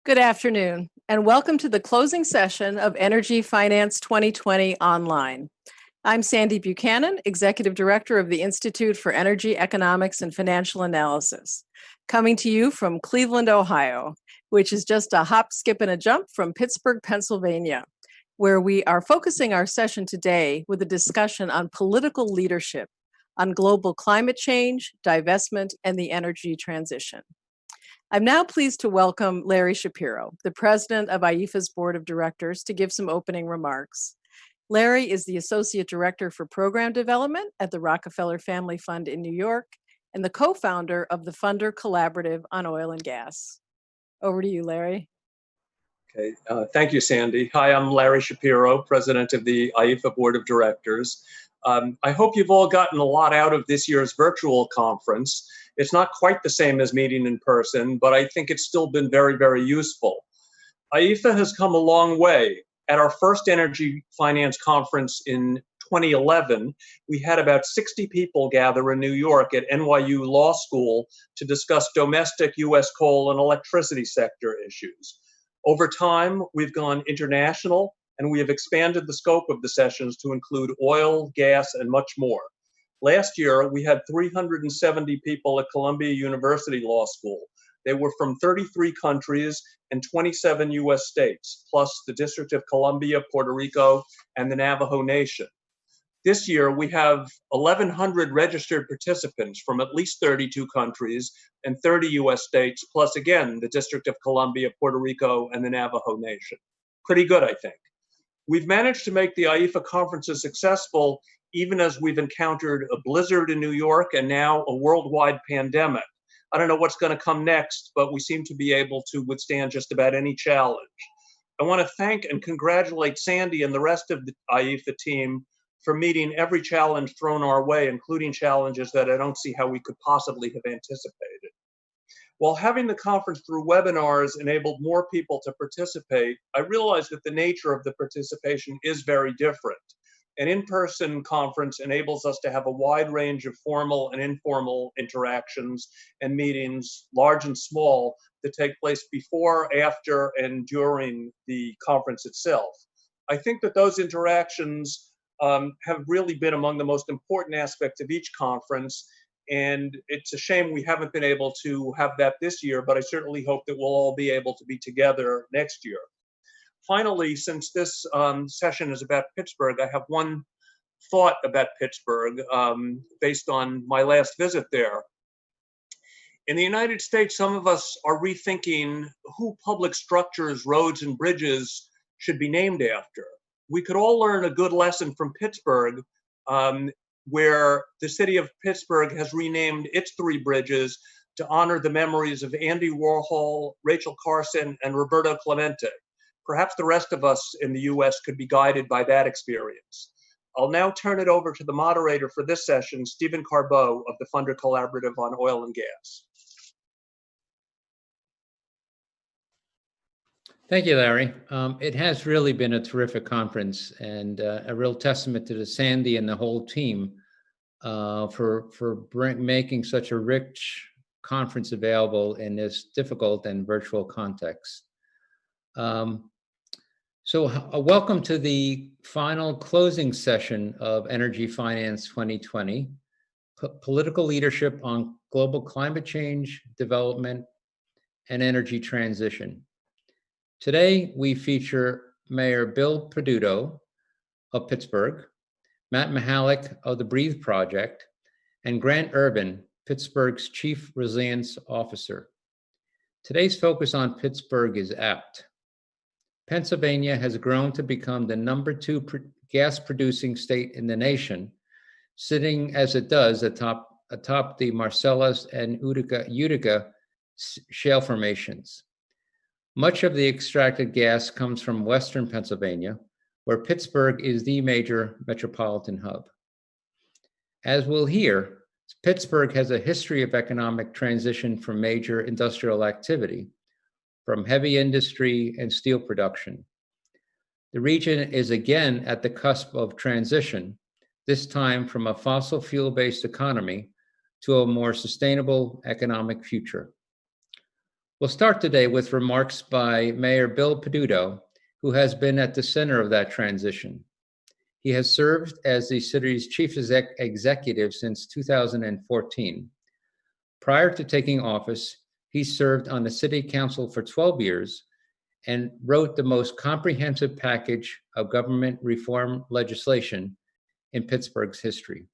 Good afternoon, and welcome to the closing session of Energy Finance 2020 Online. I'm Sandy Buchanan, Executive Director of the Institute for Energy Economics and Financial Analysis, coming to you from Cleveland, Ohio, which is just a hop, skip, and a jump from Pittsburgh, Pennsylvania, where we are focusing our session today with a discussion on political leadership, on global climate change, divestment, and the energy transition. I'm now pleased to welcome Larry Shapiro, the president of IEFA's board of directors, to give some opening remarks. Larry is the associate director for program development at the Rockefeller Family Fund in New York and the co-founder of the Funder Collaborative on Oil and Gas. Over to you, Larry. Okay, thank you, Sandy. Hi, I'm Larry Shapiro, president of the IEFA board of directors. I hope you've all gotten a lot out of this year's virtual conference. It's not quite the same as meeting in person, but I think it's still been very, very useful. IEFA has come a long way. At our first energy finance conference in 2011, we had about 60 people gather in New York at NYU Law School to discuss domestic U.S. coal and electricity sector issues. Over time, we've gone international, and we have expanded the scope of the sessions to include oil, gas, and much more. Last year, we had 370 people at Columbia University Law School. They were from 33 countries and 27 US states, plus the District of Columbia, Puerto Rico, and the Navajo Nation. This year, we have 1,100 registered participants from at least 32 countries and 30 US states, plus again, the District of Columbia, Puerto Rico, and the Navajo Nation. Pretty good, I think. We've managed to make the IEFA conferences successful even as we've encountered a blizzard in New York and now a worldwide pandemic. I don't know what's going to come next, but we seem to be able to withstand just about any challenge. I want to thank and congratulate Sandy and the rest of the IEFA team for meeting every challenge thrown our way, including challenges that I don't see how we could possibly have anticipated. While having the conference through webinars enabled more people to participate, I realized that the nature of the participation is very different. An in-person conference enables us to have a wide range of formal and informal interactions and meetings, large and small, that take place before, after, and during the conference itself. I think that those interactions have really been among the most important aspects of each conference, and it's a shame we haven't been able to have that this year, but I certainly hope that we'll all be able to be together next year. Finally, since this session is about Pittsburgh, I have one thought about Pittsburgh based on my last visit there. In the United States, some of us are rethinking who public structures, roads, and bridges should be named after. We could all learn a good lesson from Pittsburgh, where the city of Pittsburgh has renamed its 3 bridges to honor the memories of Andy Warhol, Rachel Carson, and Roberto Clemente. Perhaps the rest of us in the US could be guided by that experience. I'll now turn it over to the moderator for this session, Stephen Carbeau of the Funder Collaborative on Oil and Gas. Thank you, Larry. It has really been a terrific conference and a real testament to Sandy and the whole team for making such a rich conference available in this difficult and virtual context. Welcome to the final closing session of Energy Finance 2020, Political Leadership on Global Climate Change, Development, and Energy Transition. Today, we feature Mayor Bill Peduto of Pittsburgh, Matt Mihalik of the Breathe Project, and Grant Urban, Pittsburgh's Chief Resilience Officer. Today's focus on Pittsburgh is apt. Pennsylvania has grown to become the #2 gas-producing state in the nation, sitting as it does atop the Marcellus and Utica shale formations. Much of the extracted gas comes from Western Pennsylvania, where Pittsburgh is the major metropolitan hub. As we'll hear, Pittsburgh has a history of economic transition from major industrial activity, from heavy industry and steel production. The region is again at the cusp of transition, this time from a fossil fuel-based economy to a more sustainable economic future. We'll start today with remarks by Mayor Bill Peduto, who has been at the center of that transition. He has served as the city's chief executive since 2014. Prior to taking office, he served on the city council for 12 years and wrote the most comprehensive package of government reform legislation in Pittsburgh's history.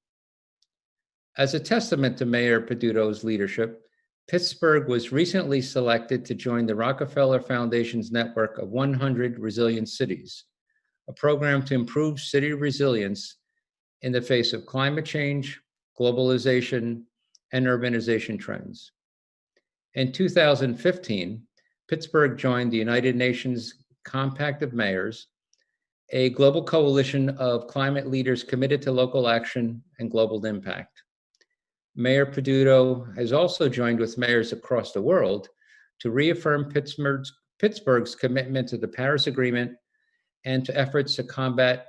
As a testament to Mayor Peduto's leadership, Pittsburgh was recently selected to join the Rockefeller Foundation's network of 100 Resilient Cities, a program to improve city resilience in the face of climate change, globalization, and urbanization trends. In 2015, Pittsburgh joined the United Nations Compact of Mayors, a global coalition of climate leaders committed to local action and global impact. Mayor Peduto has also joined with mayors across the world to reaffirm Pittsburgh's commitment to the Paris Agreement and to efforts to combat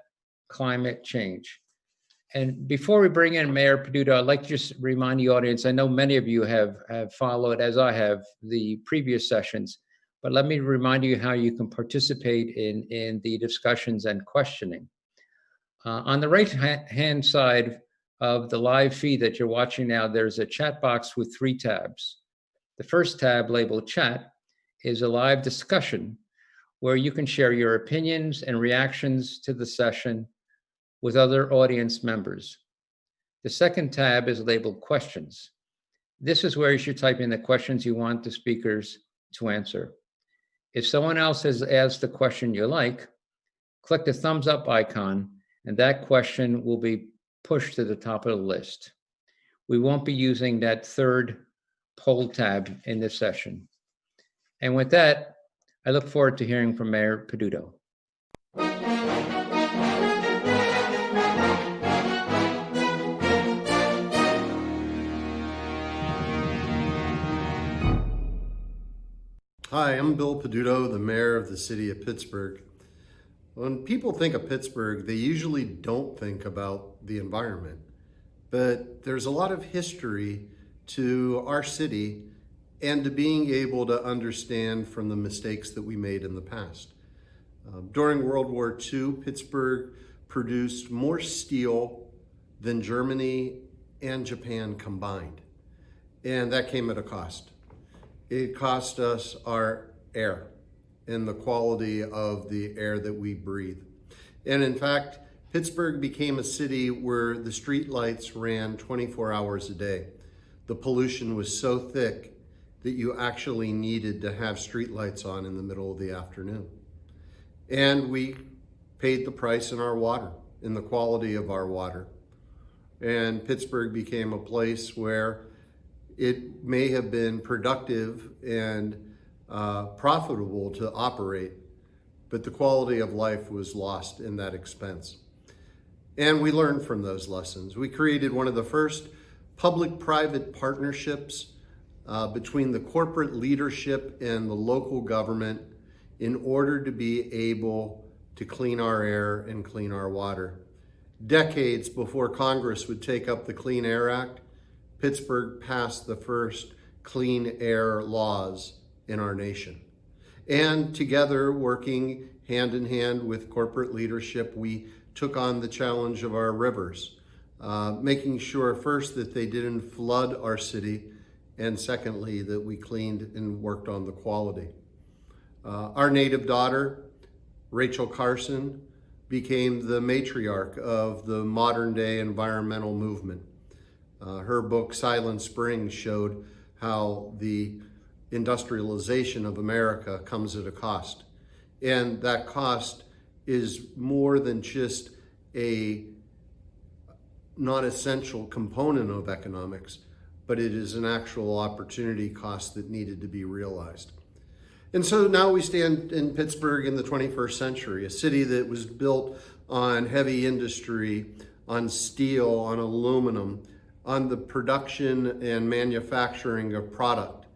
climate change. And before we bring in Mayor Peduto, I'd like to just remind the audience, I know many of you have followed, as I have, the previous sessions, but let me remind you how you can participate in the discussions and questioning. On the right-hand side of the live feed that you're watching now, there's a chat box with 3 tabs. The first tab, labeled Chat, is a live discussion where you can share your opinions and reactions to the session with other audience members. The second tab is labeled Questions. This is where you should type in the questions you want the speakers to answer. If someone else has asked the question you like, click the thumbs up icon, and that question will be pushed to the top of the list. We won't be using that third poll tab in this session. And with that, I look forward to hearing from Mayor Peduto. Hi, I'm Bill Peduto, the mayor of the city of Pittsburgh. When people think of Pittsburgh, they usually don't think about the environment, but there's a lot of history to our city and to being able to understand from the mistakes that we made in the past. During World War II, Pittsburgh produced more steel than Germany and Japan combined, and that came at a cost. It cost us our air and the quality of the air that we breathe. And in fact, Pittsburgh became a city where the street lights ran 24 hours a day. The pollution was so thick that you actually needed to have street lights on in the middle of the afternoon. And we paid the price in our water, in the quality of our water. And Pittsburgh became a place where it may have been productive and profitable to operate, but the quality of life was lost in that expense. And we learned from those lessons. We created one of the first public-private partnerships between the corporate leadership and the local government in order to be able to clean our air and clean our water. Decades before Congress would take up the Clean Air Act, Pittsburgh passed the first clean air laws in our nation. And together, working hand in hand with corporate leadership, we took on the challenge of our rivers, making sure first that they didn't flood our city, and secondly, that we cleaned and worked on the quality. Our native daughter, Rachel Carson, became the matriarch of the modern day environmental movement. Her book, Silent Spring, showed how the industrialization of America comes at a cost. And that cost is more than just a non-essential component of economics, but it is an actual opportunity cost that needed to be realized. And so now we stand in Pittsburgh in the 21st century, a city that was built on heavy industry, on steel, on aluminum, on the production and manufacturing of product,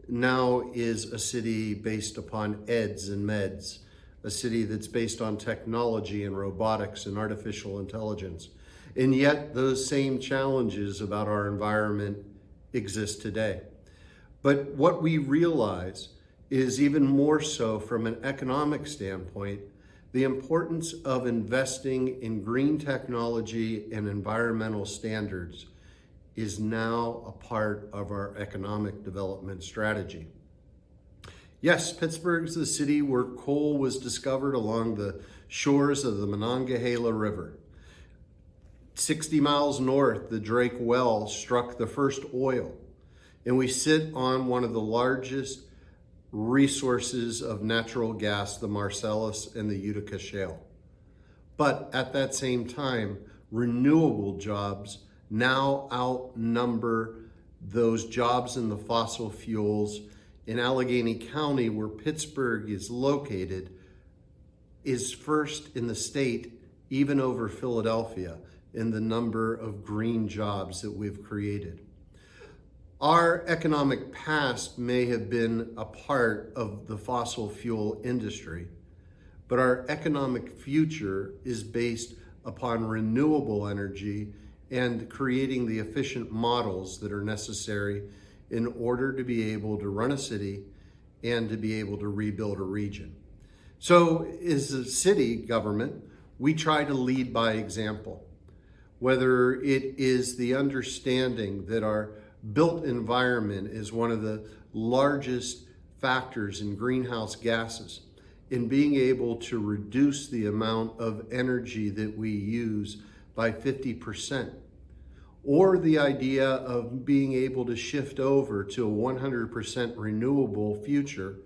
now is a city based upon eds and meds, a city that's based on technology and robotics and artificial intelligence. And yet those same challenges about our environment exist today. But what we realize is even more so from an economic standpoint, the importance of investing in green technology and environmental standards is now a part of our economic development strategy. Yes, Pittsburgh is the city where coal was discovered along the shores of the Monongahela River. 60 miles north, the Drake Well struck the first oil, and we sit on one of the largest resources of natural gas, the Marcellus and the Utica Shale. But at that same time, renewable jobs now outnumber those jobs in the fossil fuels. In Allegheny County, where Pittsburgh is located, is first in the state, even over Philadelphia, in the number of green jobs that we've created. Our economic past may have been a part of the fossil fuel industry, but our economic future is based upon renewable energy and creating the efficient models that are necessary in order to be able to run a city and to be able to rebuild a region. So as a city government, we try to lead by example, whether it is the understanding that our built environment is one of the largest factors in greenhouse gases, in being able to reduce the amount of energy that we use by 50%, or the idea of being able to shift over to a 100% renewable future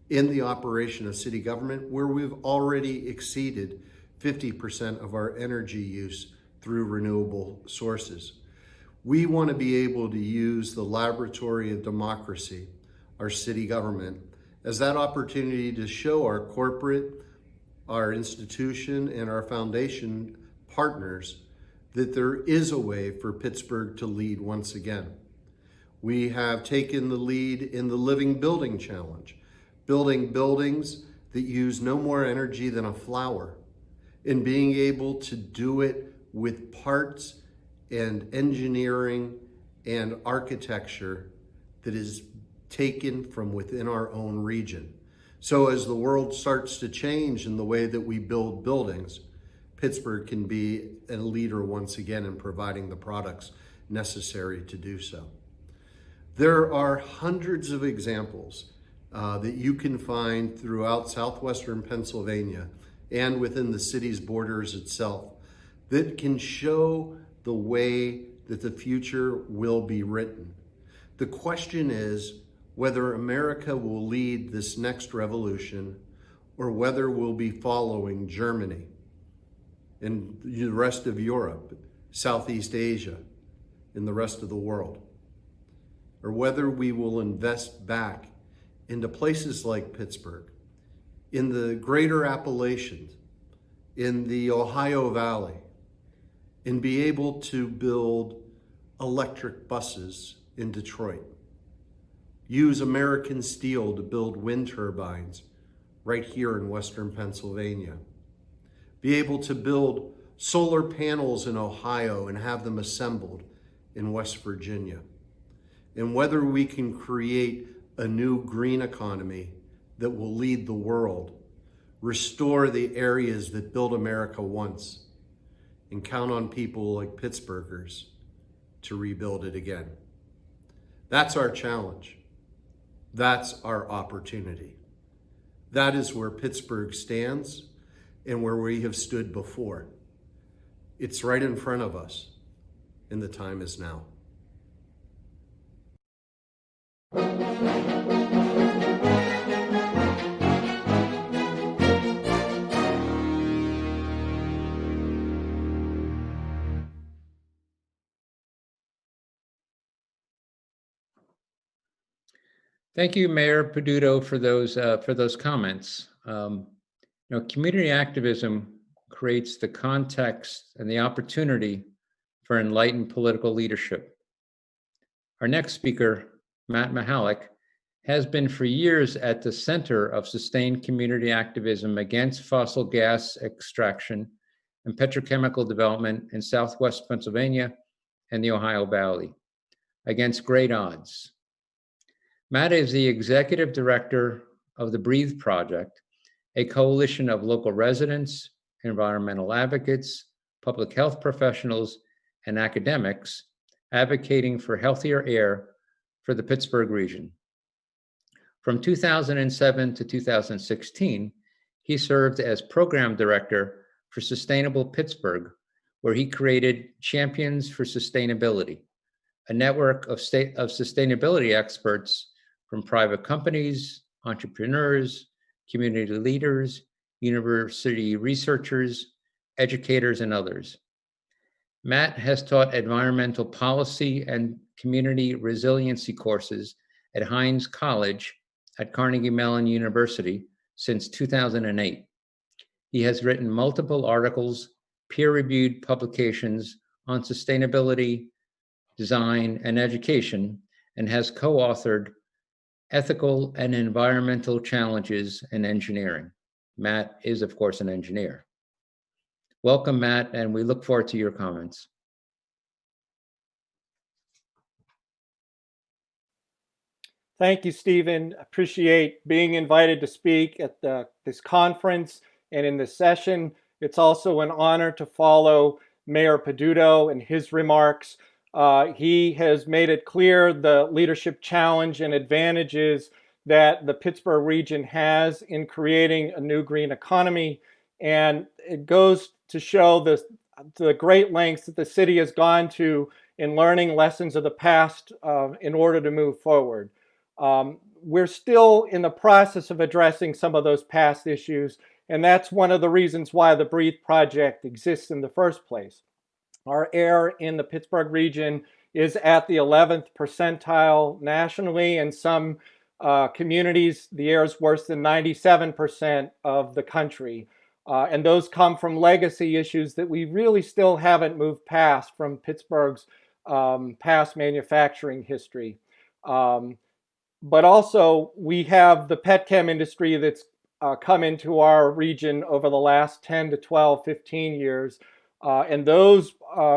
in the operation of city government, where we've already exceeded 50% of our energy use through renewable sources. We want to be able to use the laboratory of democracy, our city government, as that opportunity to show our corporate, our institution, and our foundation partners that there is a way for Pittsburgh to lead once again. We have taken the lead in the Living Building Challenge, building buildings that use no more energy than a flower, and being able to do it with parts and engineering and architecture that is taken from within our own region. So as the world starts to change in the way that we build buildings, Pittsburgh can be a leader once again in providing the products necessary to do so. There are hundreds of examples that you can find throughout southwestern Pennsylvania and within the city's borders itself that can show the way that the future will be written. The question is whether America will lead this next revolution or whether we'll be following Germany and the rest of Europe, Southeast Asia, and the rest of the world, or whether we will invest back into places like Pittsburgh, in the greater Appalachians, in the Ohio Valley, and be able to build electric buses in Detroit, use American steel to build wind turbines right here in Western Pennsylvania, be able to build solar panels in Ohio and have them assembled in West Virginia, and whether we can create a new green economy that will lead the world, restore the areas that built America once, and count on people like Pittsburghers to rebuild it again. That's our challenge. That's our opportunity. That is where Pittsburgh stands and where we have stood before. It's right in front of us, and the time is now. Thank you, Mayor Peduto, for those comments. Community activism creates the context and the opportunity for enlightened political leadership. Our next speaker, Matt Mahalik, has been for years at the center of sustained community activism against fossil gas extraction and petrochemical development in Southwest Pennsylvania and the Ohio Valley, against great odds. Matt is the executive director of the Breathe Project, a coalition of local residents, environmental advocates, public health professionals, and academics advocating for healthier air for the Pittsburgh region. From 2007 to 2016, he served as program director for Sustainable Pittsburgh, where he created Champions for Sustainability, a network of sustainability experts from private companies, entrepreneurs, community leaders, university researchers, educators, and others. Matt has taught environmental policy and community resiliency courses at Hines College at Carnegie Mellon University since 2008. He has written multiple articles, peer-reviewed publications on sustainability, design, and education, and has co-authored Ethical and Environmental Challenges in Engineering. Matt is, of course, an engineer. Welcome, Matt, and we look forward to your comments. Thank you, Stephen. Appreciate being invited to speak at this conference and in this session. It's also an honor to follow Mayor Peduto and his remarks. He has made it clear the leadership challenge and advantages that the Pittsburgh region has in creating a new green economy. And it goes to show the great lengths that the city has gone to in learning lessons of the past in order to move forward. We're still in the process of addressing some of those past issues, and that's one of the reasons why the Breathe Project exists in the first place. Our air in the Pittsburgh region is at the 11th percentile nationally. In some communities, the air is worse than 97% of the country. And those come from legacy issues that we really still haven't moved past from Pittsburgh's past manufacturing history. But also, we have the petchem industry that's come into our region over the last 10 to 12, 15 years. And those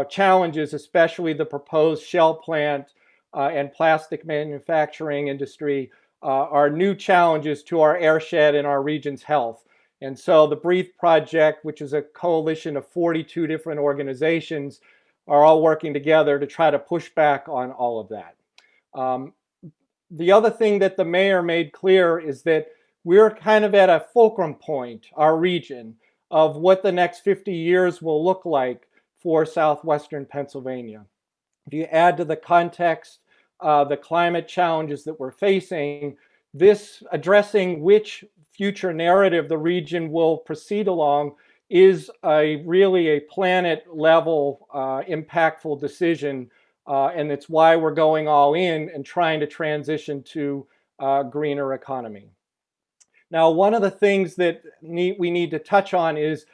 challenges, especially the proposed shell plant and plastic manufacturing industry, are new challenges to our airshed and our region's health. And so the Breathe Project, which is a coalition of 42 different organizations, are all working together to try to push back on all of that. The other thing that the mayor made clear is that we're kind of at a fulcrum point, our region, of what the next 50 years will look like for southwestern Pennsylvania. If you add to the context the climate challenges that we're facing, this addressing which future narrative the region will proceed along is really a planet level impactful decision. And it's why we're going all in and trying to transition to a greener economy. Now, one of the things that we need to touch on is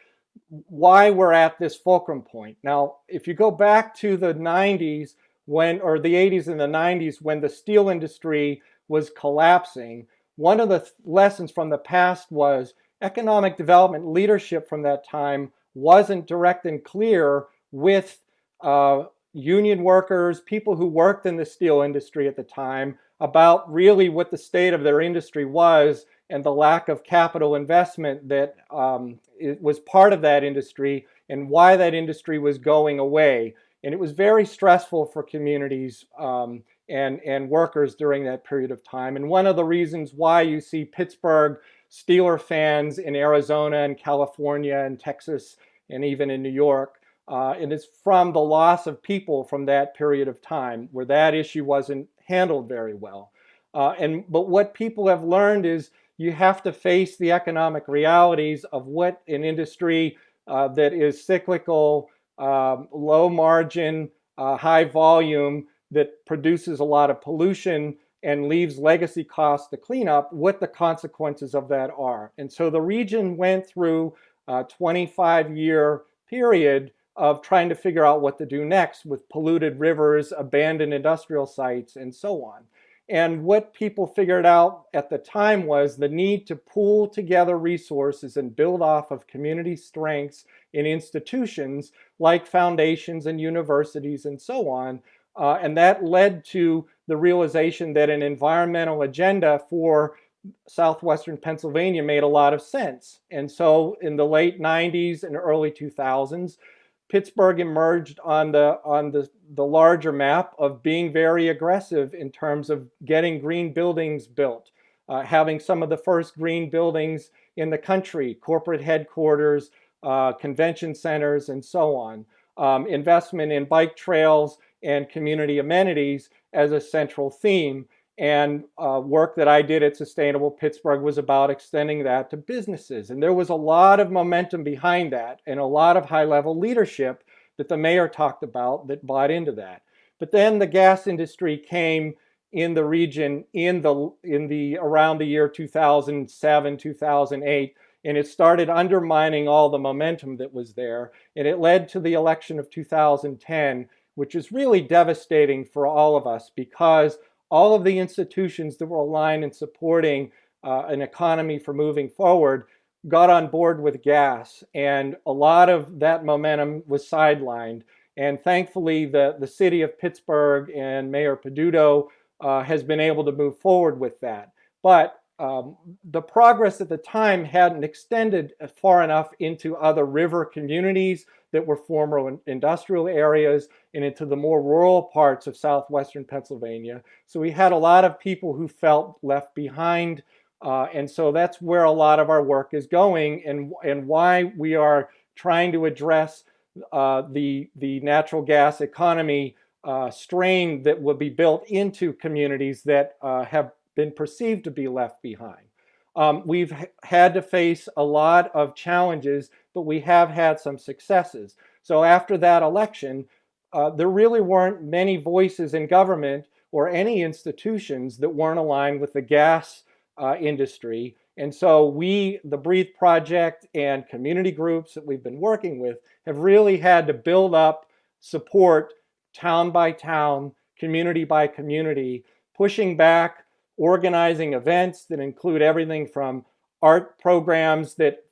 why we're at this fulcrum point. Now, if you go back to the 90s, or the 80s and the 90s, when the steel industry was collapsing, one of the lessons from the past was economic development leadership from that time wasn't direct and clear with union workers, people who worked in the steel industry at the time, about really what the state of their industry was and the lack of capital investment that it was part of that industry and why that industry was going away. And it was very stressful for communities and workers during that period of time. And one of the reasons why you see Pittsburgh Steeler fans in Arizona and California and Texas and even in New York, and it's from the loss of people from that period of time where that issue wasn't handled very well. But what people have learned is you have to face the economic realities of what an industry that is cyclical, low margin, high volume, that produces a lot of pollution and leaves legacy costs to clean up, what the consequences of that are. And so the region went through a 25-year period of trying to figure out what to do next with polluted rivers, abandoned industrial sites, and so on. And what people figured out at the time was the need to pool together resources and build off of community strengths in institutions like foundations and universities and so on, And that led to the realization that an environmental agenda for southwestern Pennsylvania made a lot of sense. And so in the late 90s and early 2000s, Pittsburgh emerged on the larger map of being very aggressive in terms of getting green buildings built, having some of the first green buildings in the country, corporate headquarters, convention centers, and so on. Investment in bike trails and community amenities as a central theme. And work that I did at Sustainable Pittsburgh was about extending that to businesses. And there was a lot of momentum behind that and a lot of high-level leadership that the mayor talked about that bought into that. But then the gas industry came in the region in the around the year 2007, 2008, and it started undermining all the momentum that was there. And it led to the election of 2010, which is really devastating for all of us because all of the institutions that were aligned in supporting an economy for moving forward got on board with gas, and a lot of that momentum was sidelined. And thankfully, the city of Pittsburgh and Mayor Peduto has been able to move forward with that. But the progress at the time hadn't extended far enough into other river communities that were former industrial areas and into the more rural parts of southwestern Pennsylvania. So we had a lot of people who felt left behind. And so that's where a lot of our work is going and why we are trying to address the natural gas economy strain that will be built into communities that have been perceived to be left behind. We've had to face a lot of challenges, but we have had some successes. So after that election, there really weren't many voices in government or any institutions that weren't aligned with the gas industry. And so we, the Breathe Project and community groups that we've been working with, have really had to build up support town by town, community by community, pushing back, organizing events that include everything from art programs that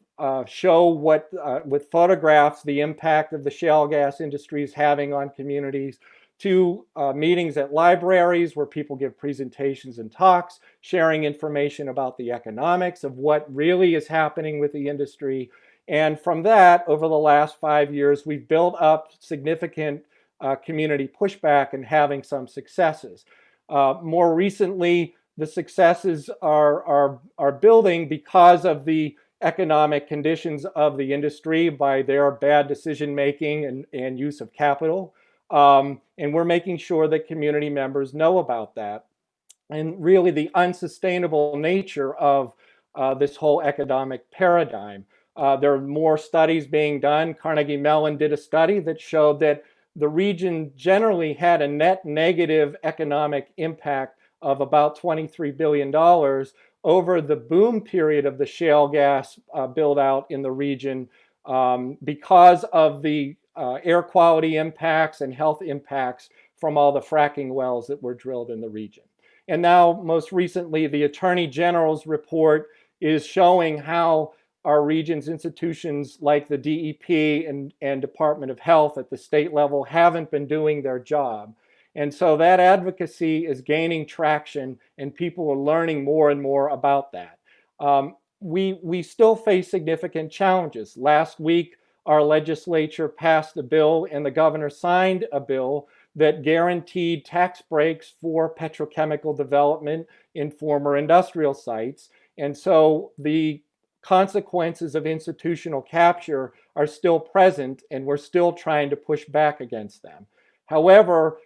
show with photographs the impact of the shale gas industry is having on communities, to meetings at libraries where people give presentations and talks, sharing information about the economics of what really is happening with the industry. And from that, over the last 5 years, we've built up significant community pushback and having some successes. More recently, the successes are building because of the economic conditions of the industry by their bad decision making and use of capital. And we're making sure that community members know about that and really the unsustainable nature of this whole economic paradigm. There are more studies being done. Carnegie Mellon did a study that showed that the region generally had a net negative economic impact of about $23 billion over the boom period of the shale gas build out in the region because of the air quality impacts and health impacts from all the fracking wells that were drilled in the region. And now, most recently, the Attorney General's report is showing how our region's institutions like the DEP and Department of Health at the state level haven't been doing their job. And so that advocacy is gaining traction and people are learning more and more about that. We still face significant challenges. Last week, our legislature passed a bill and the governor signed a bill that guaranteed tax breaks for petrochemical development in former industrial sites. And so the consequences of institutional capture are still present and we're still trying to push back against them. However,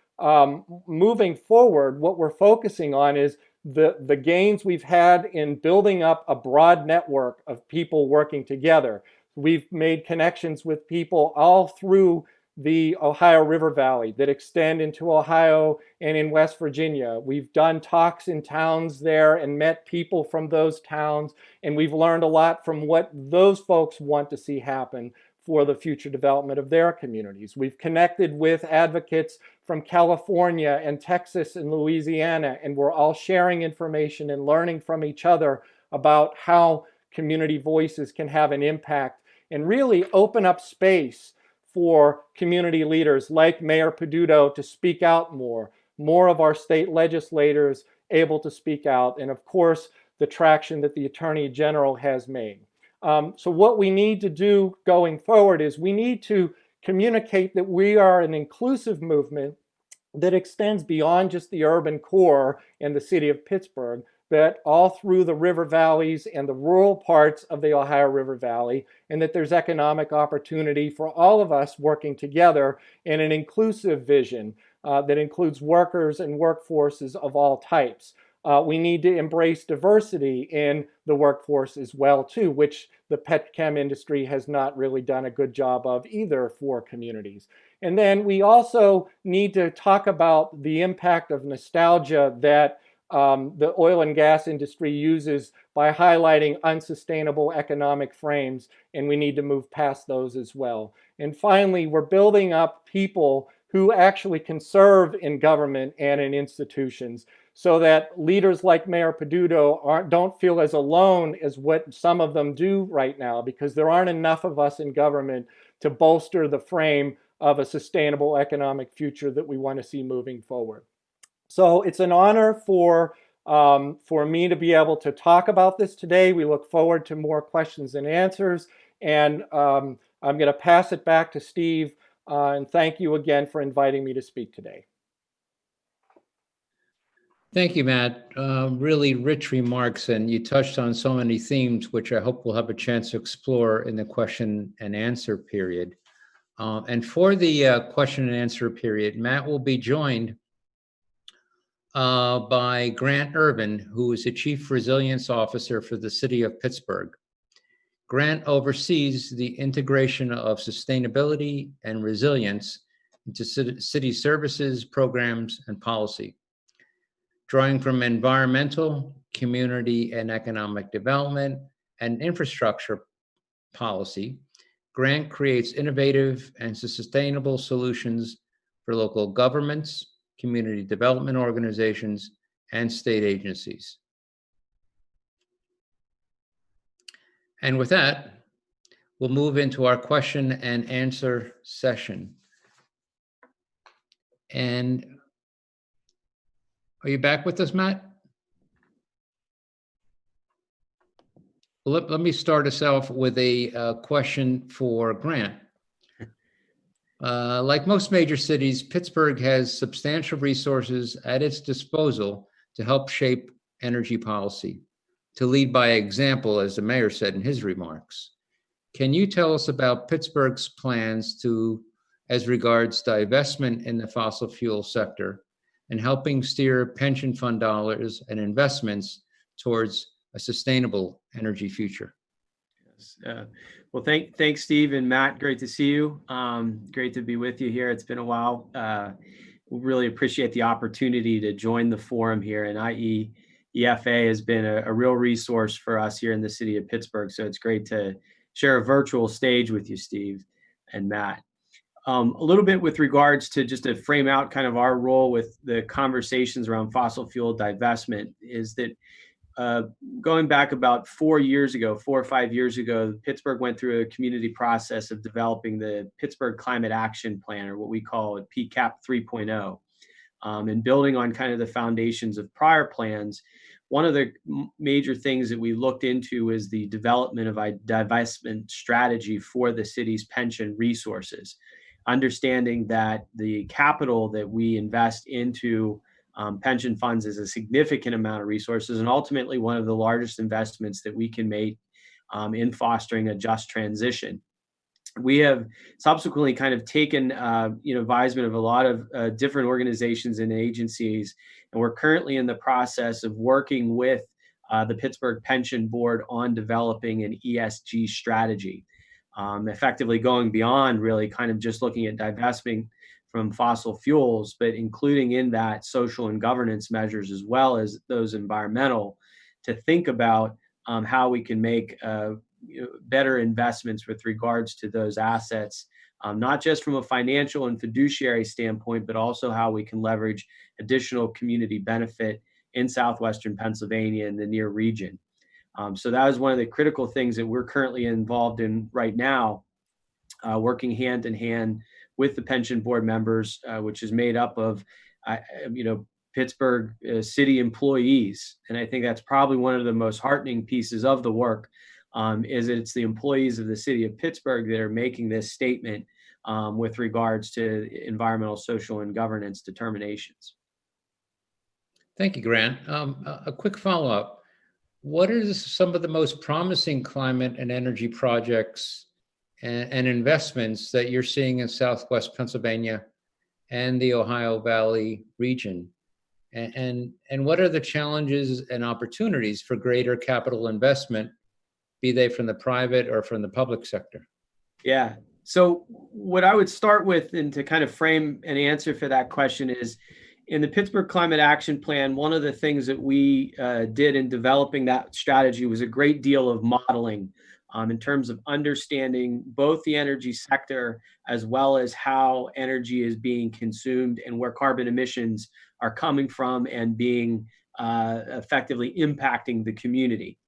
moving forward, what we're focusing on is the gains we've had in building up a broad network of people working together. We've made connections with people all through the Ohio River Valley that extend into Ohio and in West Virginia. We've done talks in towns there and met people from those towns, and we've learned a lot from what those folks want to see happen for the future development of their communities. We've connected with advocates from California and Texas and Louisiana, and we're all sharing information and learning from each other about how community voices can have an impact and really open up space for community leaders like Mayor Peduto to speak out more of our state legislators able to speak out, and of course, the traction that the Attorney General has made. So what we need to do going forward is we need to communicate that we are an inclusive movement that extends beyond just the urban core in the city of Pittsburgh, but all through the river valleys and the rural parts of the Ohio River Valley, and that there's economic opportunity for all of us working together in an inclusive vision that includes workers and workforces of all types. We need to embrace diversity in the workforce as well, too, which the petchem industry has not really done a good job of either for communities. And then we also need to talk about the impact of nostalgia that the oil and gas industry uses by highlighting unsustainable economic frames, and we need to move past those as well. And finally, we're building up people who actually can serve in government and in institutions, so that leaders like Mayor Peduto don't feel as alone as what some of them do right now, because there aren't enough of us in government to bolster the frame of a sustainable economic future that we want to see moving forward. So it's an honor for me to be able to talk about this today. We look forward to more questions and answers. And I'm going to pass it back to Steve. And thank you again for inviting me to speak today. Thank you, Matt. Really rich remarks, and you touched on so many themes, which I hope we'll have a chance to explore in the question and answer period. And for the question and answer period, Matt will be joined by Grant Urban, who is the Chief Resilience Officer for the City of Pittsburgh. Grant oversees the integration of sustainability and resilience into city services, programs, and policy. Drawing from environmental, community, and economic development and infrastructure policy, Grant creates innovative and sustainable solutions for local governments, community development organizations, and state agencies. And with that, we'll move into our question and answer session. And are you back with us, Matt? Let me start us off with a question for Grant. Like most major cities, Pittsburgh has substantial resources at its disposal to help shape energy policy, to lead by example, as the mayor said in his remarks. Can you tell us about Pittsburgh's plans as regards divestment in the fossil fuel sector and helping steer pension fund dollars and investments towards a sustainable energy future? Yes. Well, thanks, Steve and Matt. Great to see you. Great to be with you here. It's been a while. We really appreciate the opportunity to join the forum here. And IEFA has been a real resource for us here in the city of Pittsburgh. So it's great to share a virtual stage with you, Steve and Matt. A little bit with regards to just to frame out kind of our role with the conversations around fossil fuel divestment is that going back about 4 or 5 years ago, Pittsburgh went through a community process of developing the Pittsburgh Climate Action Plan, or what we call it PCAP 3.0. And building on kind of the foundations of prior plans, one of the major things that we looked into is the development of a divestment strategy for the city's pension resources, understanding that the capital that we invest into pension funds is a significant amount of resources, and ultimately one of the largest investments that we can make in fostering a just transition. We have subsequently kind of taken advisement of a lot of different organizations and agencies, and we're currently in the process of working with the Pittsburgh Pension Board on developing an ESG strategy, effectively going beyond really kind of just looking at divesting from fossil fuels, but including in that social and governance measures as well as those environmental, to think about how we can make better investments with regards to those assets, not just from a financial and fiduciary standpoint, but also how we can leverage additional community benefit in southwestern Pennsylvania and the near region. So that is one of the critical things that we're currently involved in right now. working hand in hand with the pension board members, which is made up of, Pittsburgh city employees. And I think that's probably one of the most heartening pieces of the work, is that it's the employees of the city of Pittsburgh that are making this statement with regards to environmental, social, and governance determinations. Thank you, Grant. A quick follow-up. What are some of the most promising climate and energy projects and investments that you're seeing in Southwest Pennsylvania and the Ohio Valley region? And what are the challenges and opportunities for greater capital investment, be they from the private or from the public sector? Yeah. So what I would start with, and to kind of frame an answer for that question, is in the Pittsburgh Climate Action Plan, one of the things that we did in developing that strategy was a great deal of modeling in terms of understanding both the energy sector as well as how energy is being consumed and where carbon emissions are coming from and being effectively impacting the community.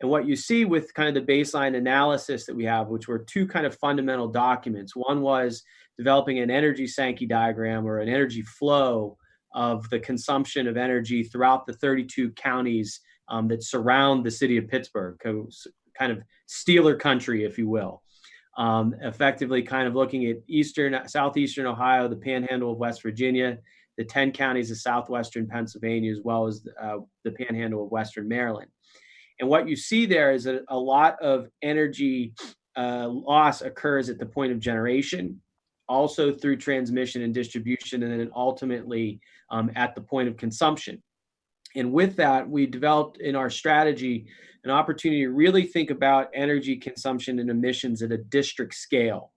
And what you see with kind of the baseline analysis that we have, which were two kind of fundamental documents. One was developing an energy Sankey diagram, or an energy flow of the consumption of energy throughout the 32 counties that surround the city of Pittsburgh, kind of Steeler country, if you will. Effectively kind of looking at southeastern Ohio, the panhandle of West Virginia, the 10 counties of southwestern Pennsylvania, as well as the panhandle of western Maryland. And what you see there is that a lot of energy loss occurs at the point of generation, also through transmission and distribution, and then ultimately at the point of consumption. And with that, we developed in our strategy an opportunity to really think about energy consumption and emissions at a district scale.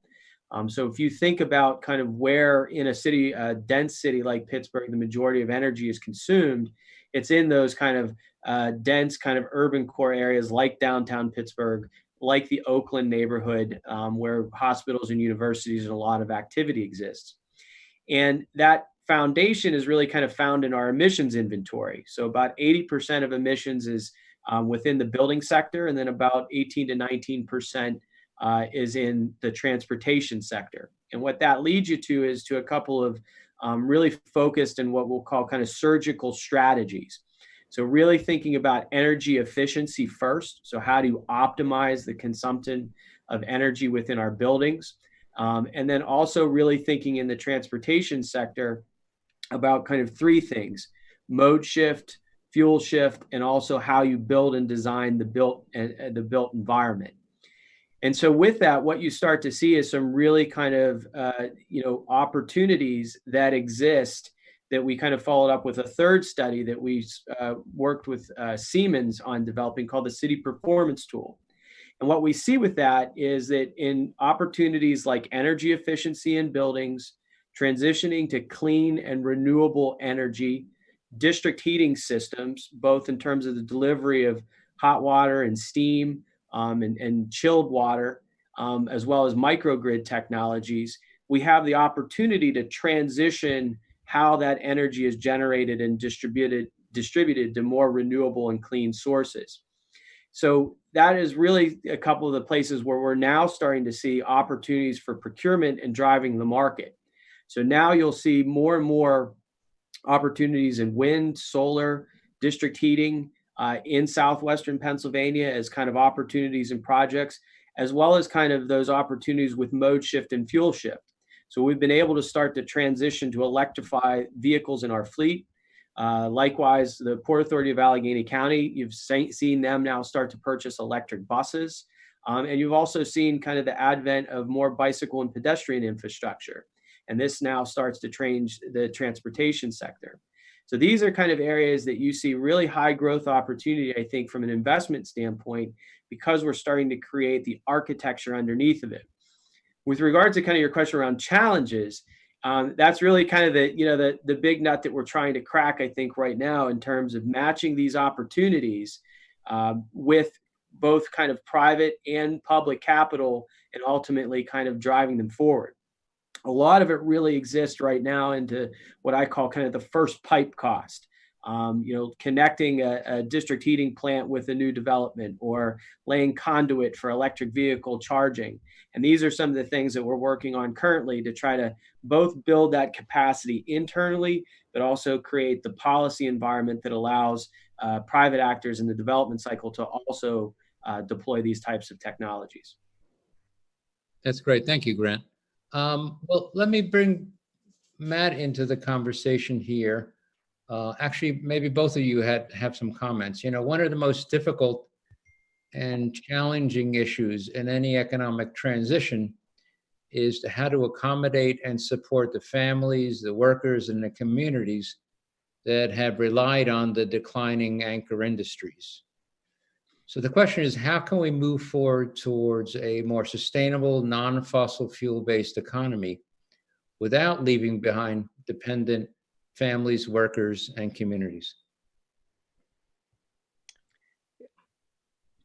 So if you think about kind of where in a city, a dense city like Pittsburgh, the majority of energy is consumed, it's in those kind of dense kind of urban core areas like downtown Pittsburgh, like the Oakland neighborhood, where hospitals and universities and a lot of activity exists. And that foundation is really kind of found in our emissions inventory. So about 80% of emissions is within the building sector, and then about 18 to 19% is in the transportation sector. And what that leads you to is to a couple of really focused and what we'll call kind of surgical strategies. So really thinking about energy efficiency first. So how do you optimize the consumption of energy within our buildings? And then also really thinking in the transportation sector about kind of three things: mode shift, fuel shift, and also how you build and design the built environment. And so with that, what you start to see is some really kind of opportunities that exist, that we kind of followed up with a third study that we worked with Siemens on developing, called the City Performance Tool. And what we see with that is that in opportunities like energy efficiency in buildings, transitioning to clean and renewable energy, district heating systems, both in terms of the delivery of hot water and steam and chilled water, as well as microgrid technologies, we have the opportunity to transition how that energy is generated and distributed to more renewable and clean sources. So that is really a couple of the places where we're now starting to see opportunities for procurement and driving the market. So now you'll see more and more opportunities in wind, solar, district heating in southwestern Pennsylvania as kind of opportunities and projects, as well as kind of those opportunities with mode shift and fuel shift. So we've been able to start to transition to electrify vehicles in our fleet. Likewise, the Port Authority of Allegheny County, you've seen them now start to purchase electric buses. And you've also seen kind of the advent of more bicycle and pedestrian infrastructure. And this now starts to change the transportation sector. So these are kind of areas that you see really high growth opportunity, I think, from an investment standpoint, because we're starting to create the architecture underneath of it. With regards to kind of your question around challenges, that's really kind of the big nut that we're trying to crack, I think, right now, in terms of matching these opportunities with both kind of private and public capital, and ultimately kind of driving them forward. A lot of it really exists right now into what I call kind of the first pipe cost. connecting a district heating plant with a new development, or laying conduit for electric vehicle charging. And these are some of the things that we're working on currently to try to both build that capacity internally, but also create the policy environment that allows private actors in the development cycle to also deploy these types of technologies. That's great. Thank you, Grant. Well, let me bring Matt into the conversation here. Actually, maybe both of you have some comments. One of the most difficult and challenging issues in any economic transition is how to accommodate and support the families, the workers, and the communities that have relied on the declining anchor industries. So the question is, how can we move forward towards a more sustainable, non-fossil fuel-based economy without leaving behind dependent families, workers, and communities?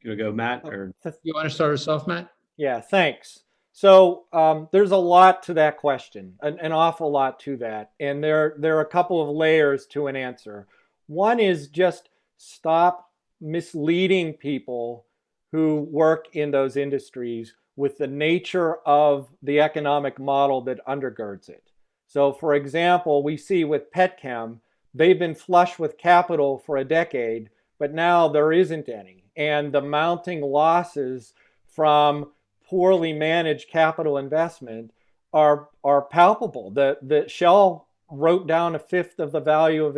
You want to go, Matt? Or you want to start us off, Matt? Yeah, thanks. So there's a lot to that question, an awful lot to that. And there are a couple of layers to an answer. One is just stop misleading people who work in those industries with the nature of the economic model that undergirds it. So for example, we see with Petchem, they've been flush with capital for a decade, but now there isn't any. And the mounting losses from poorly managed capital investment are palpable. The Shell wrote down a fifth of the value of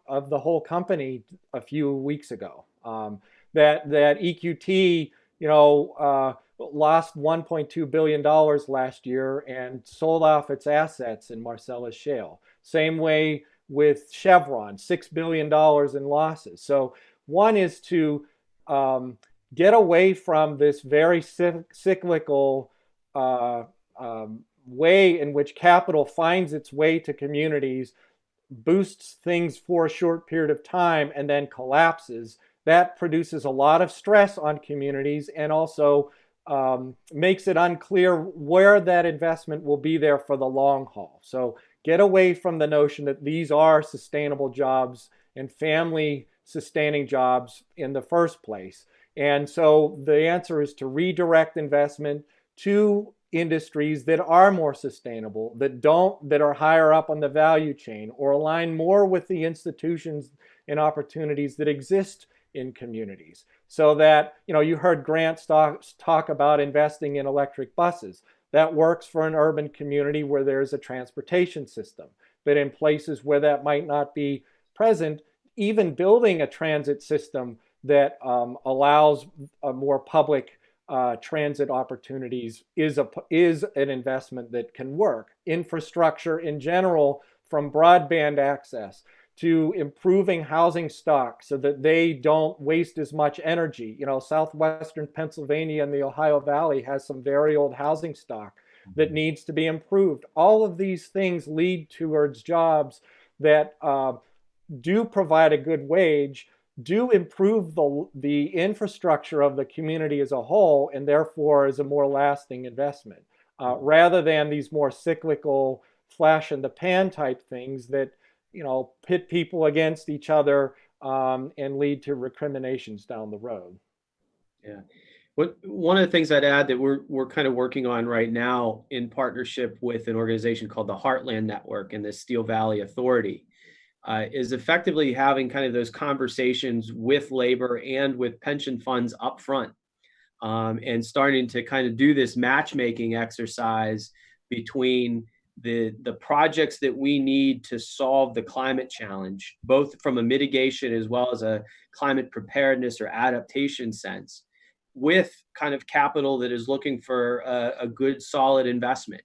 of the whole company a few weeks ago. That EQT, lost $1.2 billion last year and sold off its assets in Marcellus Shale. Same way with Chevron, $6 billion in losses. So one is to get away from this very cyclical way in which capital finds its way to communities, boosts things for a short period of time, and then collapses. That produces a lot of stress on communities and also makes it unclear where that investment will be there for the long haul. So get away from the notion that these are sustainable jobs and family sustaining jobs in the first place. And so the answer is to redirect investment to industries that are more sustainable, that are higher up on the value chain, or align more with the institutions and opportunities that exist in communities. So that, you heard Grant talk about investing in electric buses. That works for an urban community where there's a transportation system. But in places where that might not be present, even building a transit system that allows a more public transit opportunities is an investment that can work. Infrastructure in general, from broadband access to improving housing stock so that they don't waste as much energy. Southwestern Pennsylvania and the Ohio Valley has some very old housing stock that needs to be improved. All of these things lead towards jobs that do provide a good wage, do improve the infrastructure of the community as a whole, and therefore is a more lasting investment, rather than these more cyclical flash in the pan type things that pit people against each other and lead to recriminations down the road. Yeah. One of the things I'd add that we're kind of working on right now in partnership with an organization called the Heartland Network and the Steel Valley Authority is effectively having kind of those conversations with labor and with pension funds up front, and starting to kind of do this matchmaking exercise between the projects that we need to solve the climate challenge, both from a mitigation as well as a climate preparedness or adaptation sense, with kind of capital that is looking for a good, solid investment.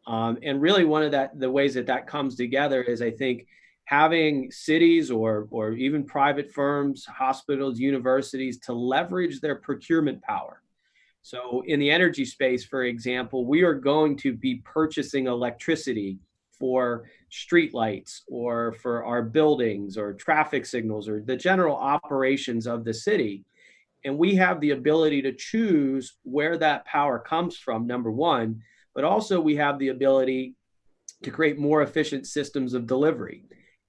And really one of the ways that comes together is, I think, having cities or even private firms, hospitals, universities to leverage their procurement power. So in the energy space, for example, we are going to be purchasing electricity for streetlights or for our buildings or traffic signals or the general operations of the city. And we have the ability to choose where that power comes from, number one, but also we have the ability to create more efficient systems of delivery.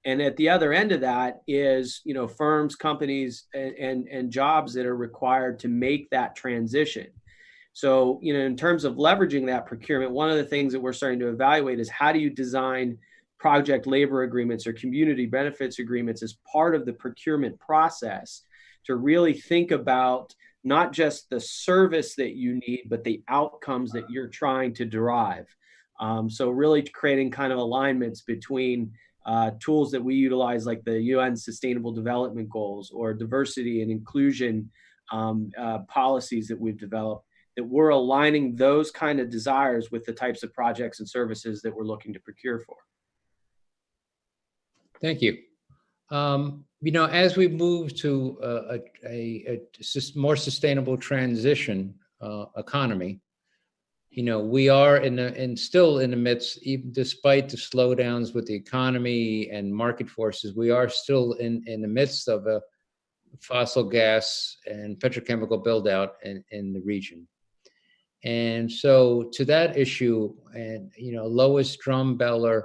And at the other end of that is, firms, companies, and jobs that are required to make that transition. So, in terms of leveraging that procurement, one of the things that we're starting to evaluate is how do you design project labor agreements or community benefits agreements as part of the procurement process to really think about not just the service that you need, but the outcomes that you're trying to derive. So really creating kind of alignments between tools that we utilize, like the UN Sustainable Development Goals or diversity and inclusion policies that we've developed, that we're aligning those kind of desires with the types of projects and services that we're looking to procure for. Thank you. As we move to a more sustainable transition economy, we are still in the midst, even despite the slowdowns with the economy and market forces, we are still in the midst of a fossil gas and petrochemical build out in the region. And so to that issue, and Lois Drumheller,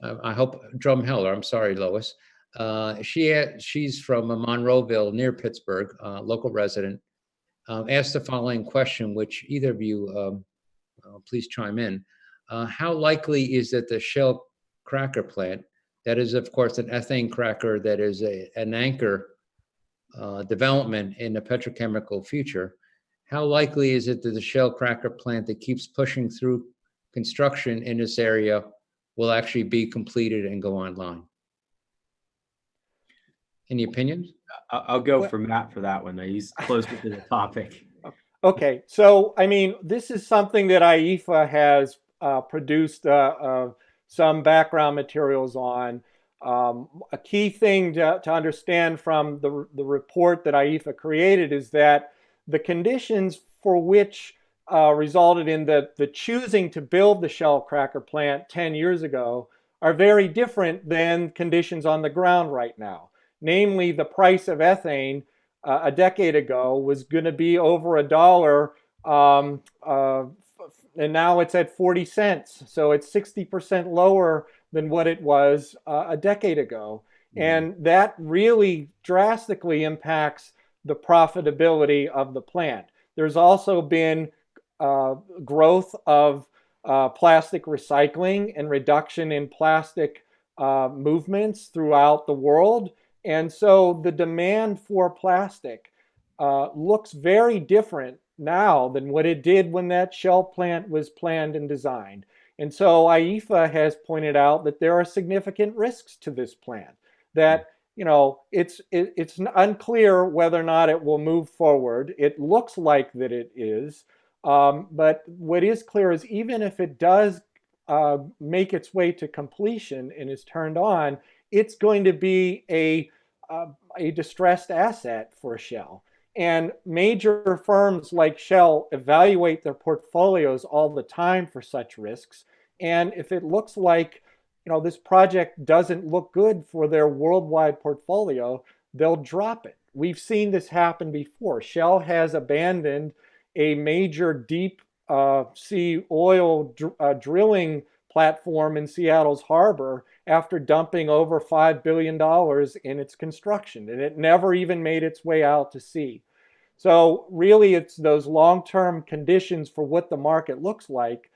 I'm sorry, Lois. She's from Monroeville near Pittsburgh, local resident, asked the following question, which either of you please chime in. How likely is that the Shell cracker plant, that is, of course, an ethane cracker that is an anchor development in the petrochemical future, how likely is it that the Shell cracker plant that keeps pushing through construction in this area will actually be completed and go online? Any opinions? I'll go for Matt for that one. He's closer to the topic. Okay, so this is something that IEFA has produced some background materials on. A key thing to understand from the report that IEFA created is that the conditions for which resulted in the choosing to build the Shell cracker plant 10 years ago are very different than conditions on the ground right now. Namely, the price of ethane a decade ago was going to be over $1, and now it's at 40 cents. So it's 60% lower than what it was a decade ago. And that really drastically impacts the profitability of the plant. There's also been growth of plastic recycling and reduction in plastic movements throughout the world. And so the demand for plastic looks very different now than what it did when that Shell plant was planned and designed. And so IEFA has pointed out that there are significant risks to this plant, that it's unclear whether or not it will move forward. It looks like that it is, but what is clear is even if it does make its way to completion and is turned on, it's going to be a distressed asset for Shell. And major firms like Shell evaluate their portfolios all the time for such risks. And if it looks like this project doesn't look good for their worldwide portfolio, they'll drop it. We've seen this happen before. Shell has abandoned a major deep sea oil drilling platform in Seattle's harbor after dumping over $5 billion in its construction, and it never even made its way out to sea. So really, it's those long-term conditions for what the market looks like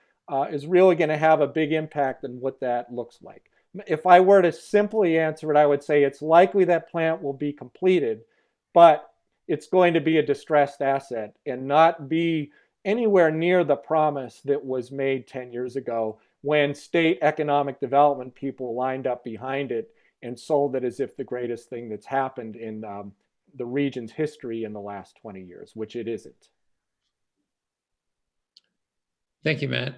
is really going to have a big impact on what that looks like. If I were to simply answer it, I would say it's likely that plant will be completed, but it's going to be a distressed asset and not be anywhere near the promise that was made 10 years ago when state economic development people lined up behind it and sold it as if the greatest thing that's happened in the region's history in the last 20 years, which it isn't. Thank you, Matt.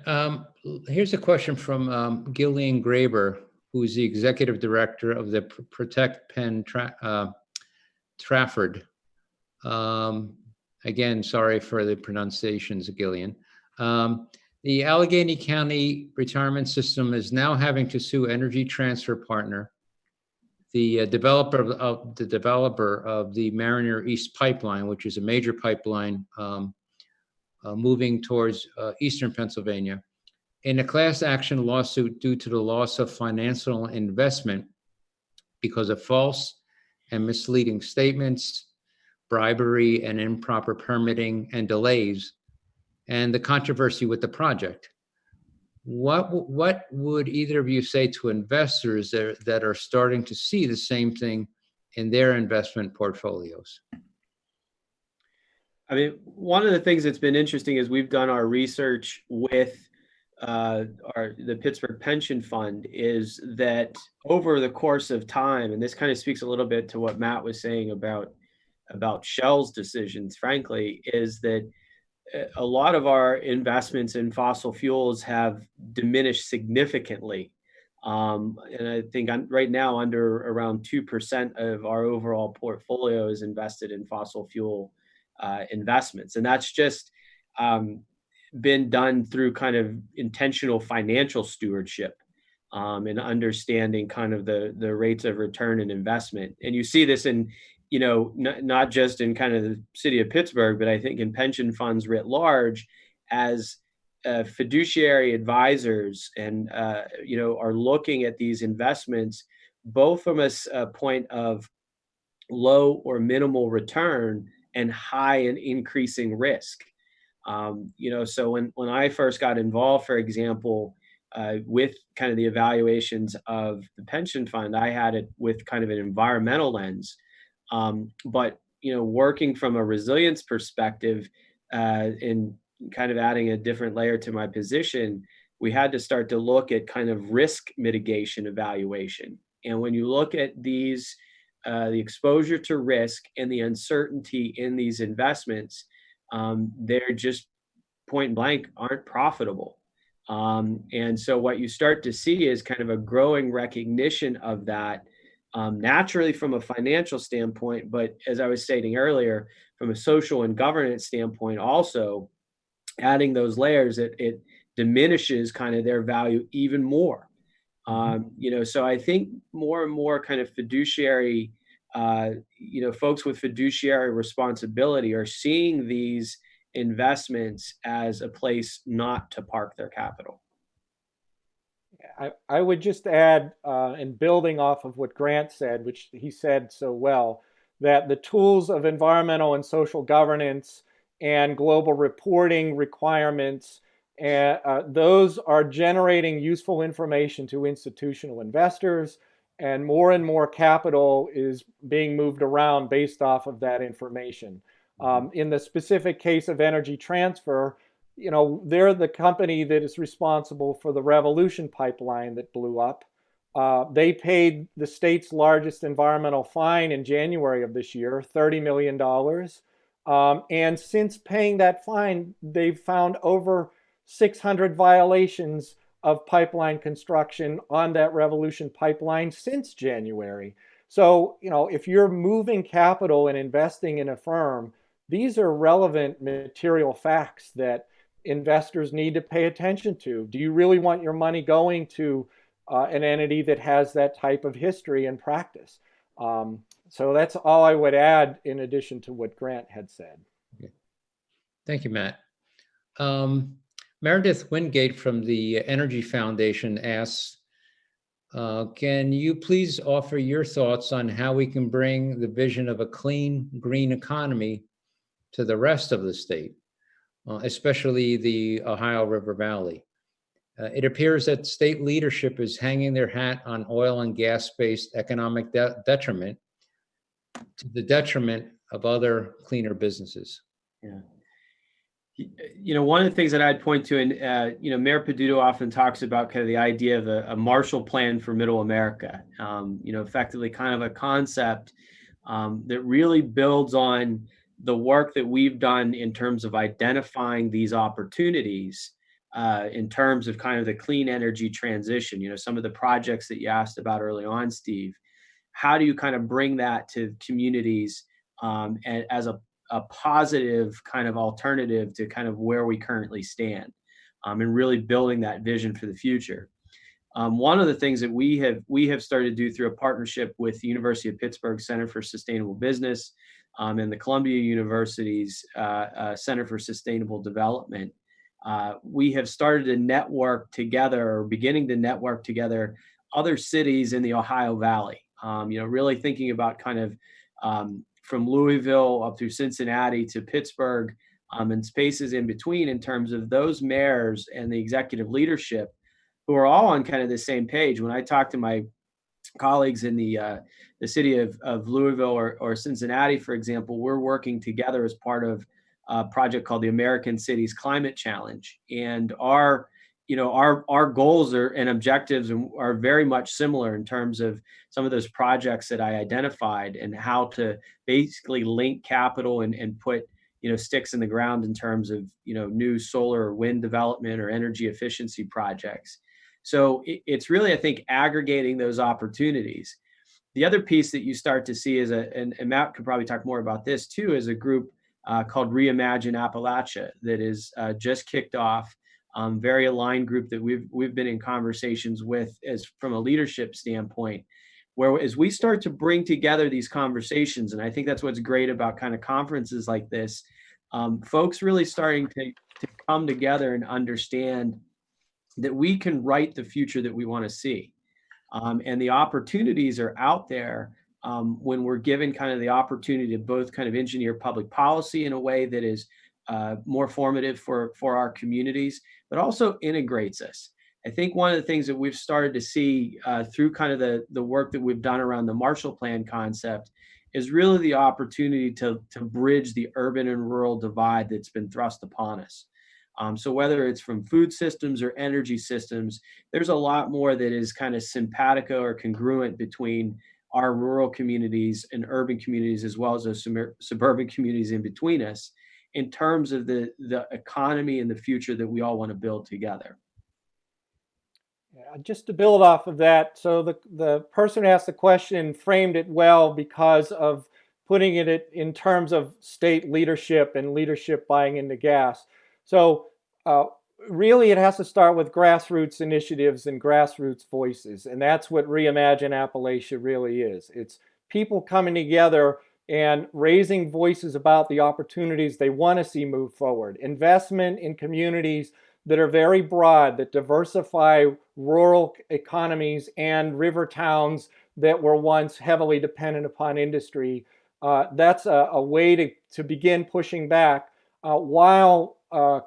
Here's a question from Gillian Graber, who's the executive director of the Protect Penn Trafford. Again, sorry for the pronunciations, Gillian. The Allegheny County Retirement System is now having to sue Energy Transfer Partner, the developer of the Mariner East Pipeline, which is a major pipeline moving towards eastern Pennsylvania, In a class action lawsuit due to the loss of financial investment because of false and misleading statements, bribery and improper permitting and delays, and the controversy with the project. What would either of you say to investors that are starting to see the same thing in their investment portfolios? I mean, one of the things that's been interesting is we've done our research with the Pittsburgh Pension Fund, is that over the course of time, and this kind of speaks a little bit to what Matt was saying about Shell's decisions, frankly, is that a lot of our investments in fossil fuels have diminished significantly. And I think right now under around 2% of our overall portfolio is invested in fossil fuel investments. And that's just been done through kind of intentional financial stewardship and understanding kind of the rates of return and investment. And you see this in, not just in kind of the city of Pittsburgh, but I think in pension funds writ large, as fiduciary advisors and, are looking at these investments, both from a point of low or minimal return and high and increasing risk. So when I first got involved, for example, with kind of the evaluations of the pension fund, I had it with kind of an environmental lens. But working from a resilience perspective, and kind of adding a different layer to my position, we had to start to look at kind of risk mitigation evaluation. And when you look at these, the exposure to risk and the uncertainty in these investments, they're just point blank aren't profitable. And so what you start to see is kind of a growing recognition of that, naturally from a financial standpoint, but as I was stating earlier, from a social and governance standpoint, also adding those layers, it diminishes kind of their value even more. So I think more and more kind of fiduciary, folks with fiduciary responsibility are seeing these investments as a place not to park their capital. I would just add, and building off of what Grant said, which he said so well, that the tools of environmental and social governance and global reporting requirements, those are generating useful information to institutional investors, and more capital is being moved around based off of that information. In the specific case of Energy Transfer, they're the company that is responsible for the Revolution pipeline that blew up. They paid the state's largest environmental fine in January of this year, $30 million. And since paying that fine, they've found over 600 violations of pipeline construction on that Revolution pipeline since January. So, if you're moving capital and investing in a firm, these are relevant material facts that investors need to pay attention to. Do you really want your money going to an entity that has that type of history and practice? So that's all I would add in addition to what Grant had said. Okay. Thank you, Matt. Meredith Wingate from the Energy Foundation asks, can you please offer your thoughts on how we can bring the vision of a clean, green economy to the rest of the state, especially the Ohio River Valley? It appears that state leadership is hanging their hat on oil and gas-based economic detriment to the detriment of other cleaner businesses. Yeah. One of the things that I'd point to, and Mayor Peduto often talks about kind of the idea of a Marshall Plan for Middle America. Effectively kind of a concept that really builds on the work that we've done in terms of identifying these opportunities in terms of kind of the clean energy transition. Some of the projects that you asked about early on, Steve. How do you kind of bring that to communities and as a positive kind of alternative to kind of where we currently stand, and really building that vision for the future? One of the things that we have started to do through a partnership with the University of Pittsburgh Center for Sustainable Business and the Columbia University's Center for Sustainable Development we have started to network together, or beginning to network together, other cities in the Ohio Valley. Really thinking about kind of from Louisville up through Cincinnati to Pittsburgh, and spaces in between, in terms of those mayors and the executive leadership who are all on kind of the same page. When I talk to my colleagues in the city of Louisville or Cincinnati, for example, we're working together as part of a project called the American Cities Climate Challenge, and our goals and objectives are very much similar in terms of some of those projects that I identified, and how to basically link capital and put sticks in the ground in terms of new solar or wind development or energy efficiency projects. So it's really, I think, aggregating those opportunities. The other piece that you start to see is and Matt could probably talk more about this too, is a group called Reimagine Appalachia that is just kicked off. Very aligned group that we've been in conversations with as from a leadership standpoint, where as we start to bring together these conversations, and I think that's what's great about kind of conferences like this, folks really starting to come together and understand that we can write the future that we want to see. And the opportunities are out there when we're given kind of the opportunity to both kind of engineer public policy in a way that is more formative for our communities, but also integrates us. I think one of the things that we've started to see through kind of the work that we've done around the Marshall Plan concept is really the opportunity to bridge the urban and rural divide that's been thrust upon us. So whether it's from food systems or energy systems, there's a lot more that is kind of simpatico or congruent between our rural communities and urban communities, as well as those suburban communities in between us, in terms of the economy and the future that we all want to build together. Yeah, just to build off of that, so the person who asked the question framed it well because of putting it in terms of state leadership and leadership buying into gas. So really it has to start with grassroots initiatives and grassroots voices, and that's what Reimagine Appalachia really is. It's people coming together and raising voices about the opportunities they want to see move forward. Investment in communities that are very broad, that diversify rural economies and river towns that were once heavily dependent upon industry. That's a way to begin pushing back while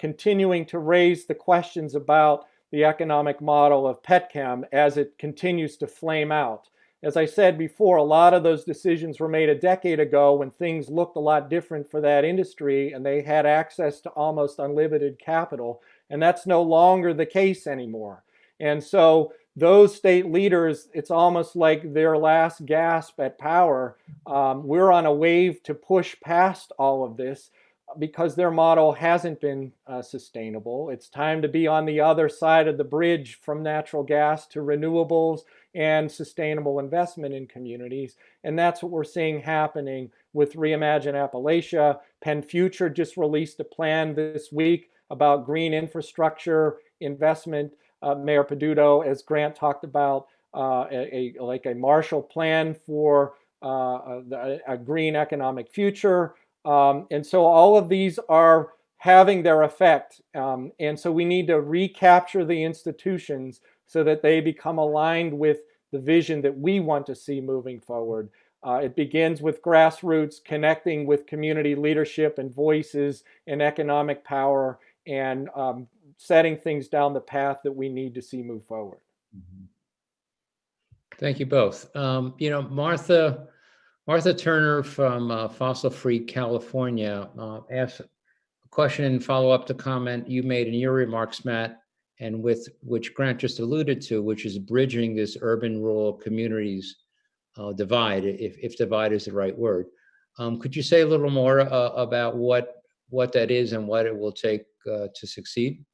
continuing to raise the questions about the economic model of petchem as it continues to flame out. As I said before, a lot of those decisions were made a decade ago when things looked a lot different for that industry and they had access to almost unlimited capital, and that's no longer the case anymore. And so those state leaders, it's almost like their last gasp at power. We're on a wave to push past all of this because their model hasn't been sustainable. It's time to be on the other side of the bridge from natural gas to renewables and sustainable investment in communities. And that's what we're seeing happening with Reimagine Appalachia. Penn Future just released a plan this week about green infrastructure investment. Mayor Peduto, as Grant talked about, like a Marshall Plan for a green economic future. And so all of these are having their effect. And so we need to recapture the institutions so that they become aligned with the vision that we want to see moving forward. It begins with grassroots, connecting with community leadership and voices and economic power, and setting things down the path that we need to see move forward. Thank you both. Martha Turner from Fossil Free California asked a question and follow up to comment you made in your remarks, Matt, and with which Grant just alluded to, which is bridging this urban-rural communities divide, if divide is the right word. Could you say a little more about what that is and what it will take to succeed?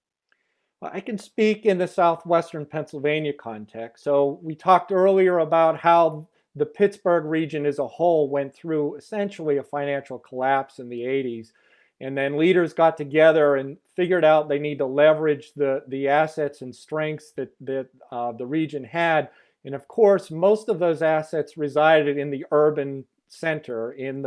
I can speak in the southwestern Pennsylvania context. So we talked earlier about how the Pittsburgh region as a whole went through essentially a financial collapse in the 80s. And then leaders got together and figured out they need to leverage the assets and strengths that the region had. And of course, most of those assets resided in the urban center, in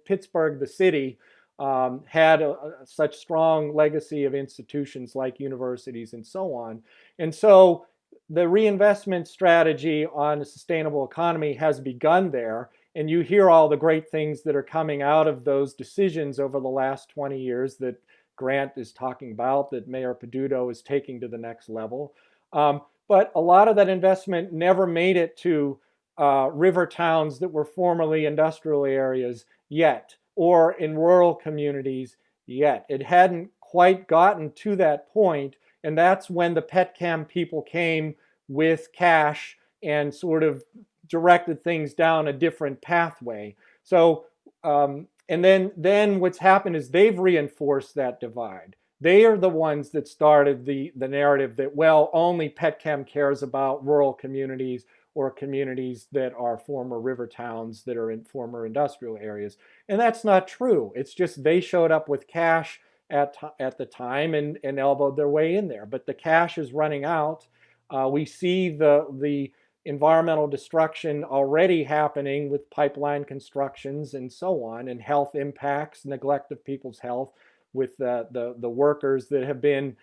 Pittsburgh, the city. had such strong legacy of institutions like universities and so on. And so the reinvestment strategy on a sustainable economy has begun there. And you hear all the great things that are coming out of those decisions over the last 20 years that Grant is talking about, that Mayor Peduto is taking to the next level. But a lot of that investment never made it to river towns that were formerly industrial areas yet, or in rural communities yet. It hadn't quite gotten to that point, and that's when the PetCam people came with cash and sort of directed things down a different pathway. So, and then what's happened is they've reinforced that divide. They are the ones that started the narrative that, well, only PetCam cares about rural communities or communities that are former river towns that are in former industrial areas. And that's not true. It's just they showed up with cash at the time and elbowed their way in there. But the cash is running out. We see the environmental destruction already happening with pipeline constructions and so on, and health impacts, neglect of people's health with the workers that have been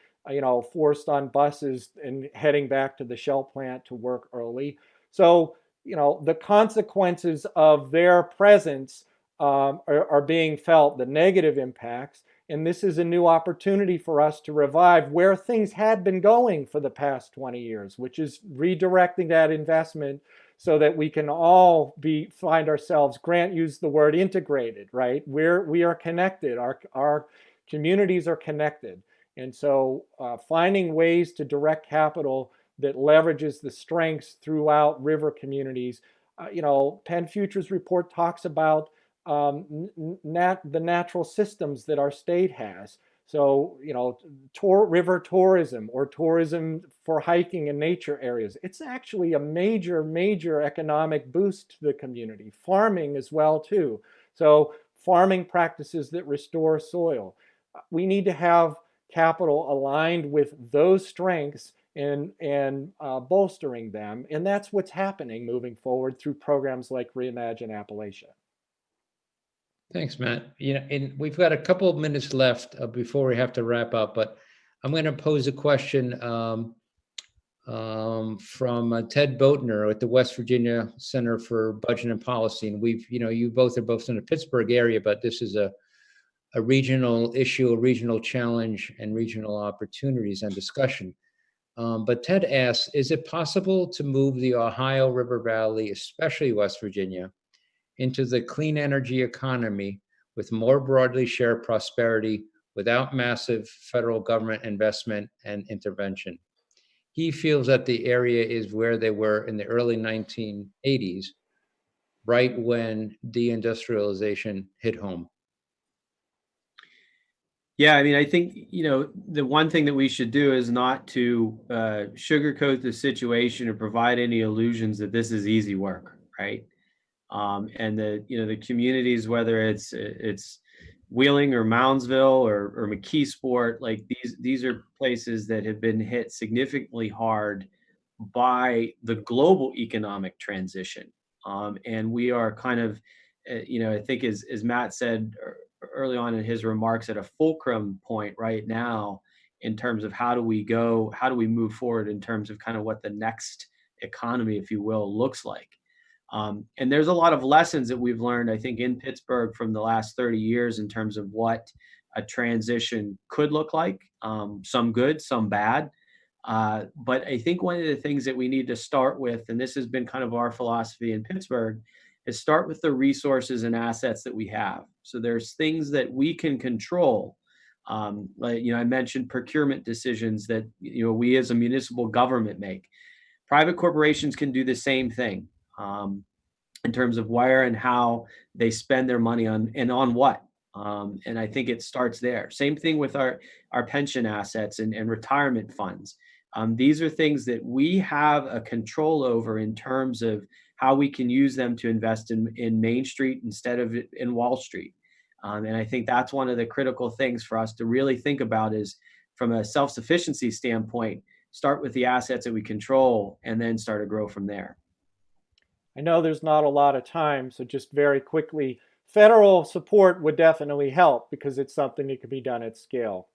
forced on buses and heading back to the Shell plant to work early. So, the consequences of their presence are being felt, the negative impacts. And this is a new opportunity for us to revive where things had been going for the past 20 years, which is redirecting that investment so that we can all find ourselves, Grant used the word integrated, right? We are connected, our communities are connected. And so finding ways to direct capital that leverages the strengths throughout river communities. Penn Futures report talks about the natural systems that our state has. So, river tourism or tourism for hiking and nature areas, it's actually a major, major economic boost to the community. Farming as well, too. So farming practices that restore soil. We need to have capital aligned with those strengths and bolstering them. And that's what's happening moving forward through programs like Reimagine Appalachia. Thanks, Matt. And we've got a couple of minutes left before we have to wrap up, but I'm going to pose a question from Ted Boatner at the West Virginia Center for Budget and Policy. And you both are both in the Pittsburgh area, but this is a regional issue, a regional challenge, and regional opportunities and discussion. But Ted asks, is it possible to move the Ohio River Valley, especially West Virginia, into the clean energy economy with more broadly shared prosperity without massive federal government investment and intervention? He feels that the area is where they were in the early 1980s, right when deindustrialization hit home. Yeah, I mean, I think, the one thing that we should do is not to sugarcoat the situation or provide any illusions that this is easy work, right? And the communities, whether it's Wheeling or Moundsville or McKeesport, like these are places that have been hit significantly hard by the global economic transition. And we are kind of, I think as Matt said early on in his remarks, at a fulcrum point right now in terms of how do we move forward in terms of kind of what the next economy, if you will, looks like. And there's a lot of lessons that we've learned, I think, in Pittsburgh from the last 30 years in terms of what a transition could look like, some good, some bad. But I think one of the things that we need to start with, and this has been kind of our philosophy in Pittsburgh, is start with the resources and assets that we have. So there's things that we can control. Like, I mentioned procurement decisions that, we as a municipal government make. Private corporations can do the same thing. In terms of where and how they spend their money on and on what. And I think it starts there. Same thing with our pension assets and retirement funds. These are things that we have a control over in terms of how we can use them to invest in Main Street instead of in Wall Street. And I think that's one of the critical things for us to really think about is from a self-sufficiency standpoint, start with the assets that we control and then start to grow from there. I know there's not a lot of time, so just very quickly, federal support would definitely help because it's something that can be done at scale.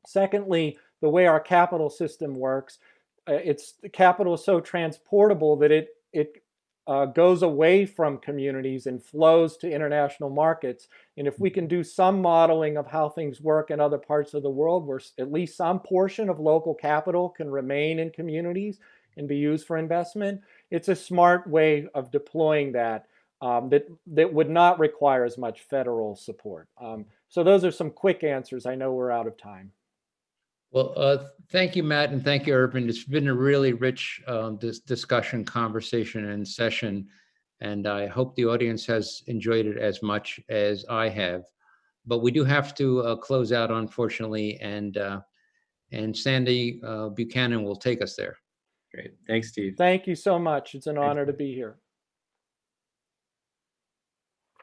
Secondly, the way our capital system works, the capital is so transportable that it goes away from communities and flows to international markets. And if we can do some modeling of how things work in other parts of the world, where at least some portion of local capital can remain in communities and be used for investment, it's a smart way of deploying that that would not require as much federal support. So those are some quick answers. I know we're out of time. Well, thank you, Matt, and thank you, Urban. It's been a really rich discussion, conversation, and session, and I hope the audience has enjoyed it as much as I have. But we do have to close out, unfortunately, and Sandy Buchanan will take us there. Great. Thanks, Steve. Thank you so much. It's an honor to be here.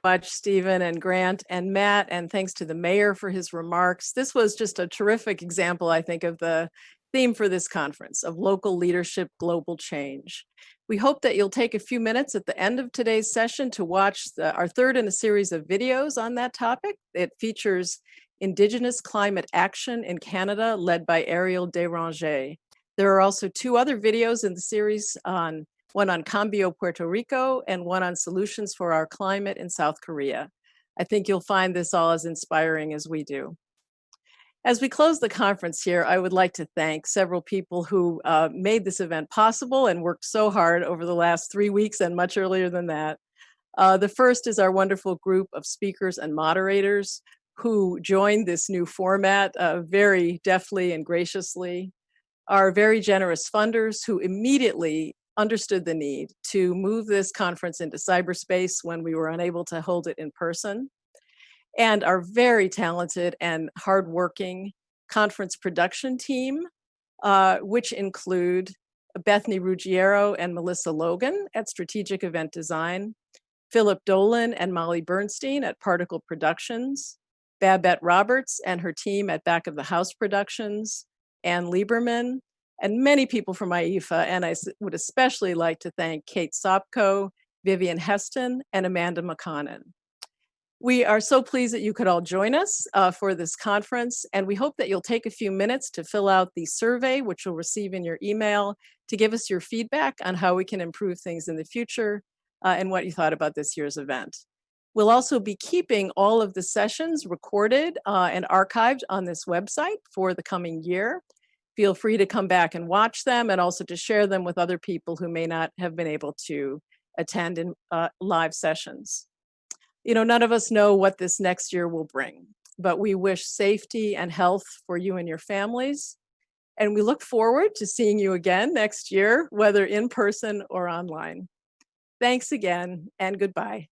Much, Stephen and Grant and Matt, and thanks to the mayor for his remarks. This was just a terrific example, I think, of the theme for this conference of local leadership, global change. We hope that you'll take a few minutes at the end of today's session to watch our third in a series of videos on that topic. It features Indigenous climate action in Canada, led by Ariel Deranger. There are also 2 other videos in the series, one on Cambio, Puerto Rico, and one on solutions for our climate in South Korea. I think you'll find this all as inspiring as we do. As we close the conference here, I would like to thank several people who made this event possible and worked so hard over the last 3 weeks and much earlier than that. The first is our wonderful group of speakers and moderators who joined this new format very deftly and graciously. Our very generous funders who immediately understood the need to move this conference into cyberspace when we were unable to hold it in person, and our very talented and hardworking conference production team, which include Bethany Ruggiero and Melissa Logan at Strategic Event Design, Philip Dolan and Molly Bernstein at Particle Productions, Babette Roberts and her team at Back of the House Productions, Ann Lieberman, and many people from IEFA, and I would especially like to thank Kate Sopko, Vivian Heston, and Amanda McConnon. We are so pleased that you could all join us for this conference, and we hope that you'll take a few minutes to fill out the survey, which you'll receive in your email, to give us your feedback on how we can improve things in the future and what you thought about this year's event. We'll also be keeping all of the sessions recorded and archived on this website for the coming year. Feel free to come back and watch them and also to share them with other people who may not have been able to attend in live sessions. You know, none of us know what this next year will bring, but we wish safety and health for you and your families. And we look forward to seeing you again next year, whether in person or online. Thanks again and goodbye.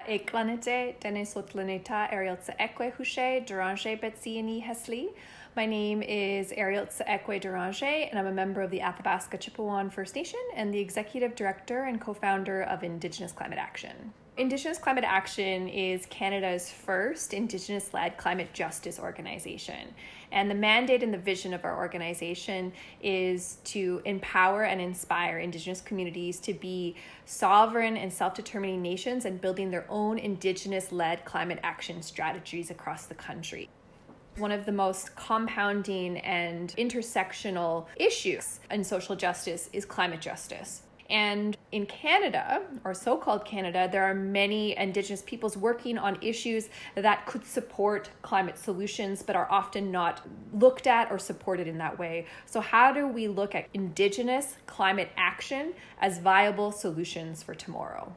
Eklanete dene sotlaneta Arieltsa Ekwe Hushe Deranger Betsiani Hesli. My name is Arieltsa Ekwe Deranger, and I'm a member of the Athabasca Chippewan First Nation and the Executive Director and co-founder of Indigenous Climate Action. Indigenous Climate Action is Canada's first Indigenous-led climate justice organization. And the mandate and the vision of our organization is to empower and inspire Indigenous communities to be sovereign and self-determining nations and building their own Indigenous-led climate action strategies across the country. One of the most compounding and intersectional issues in social justice is climate justice. And in Canada, or so-called Canada, there are many Indigenous peoples working on issues that could support climate solutions, but are often not looked at or supported in that way. So how do we look at Indigenous climate action as viable solutions for tomorrow?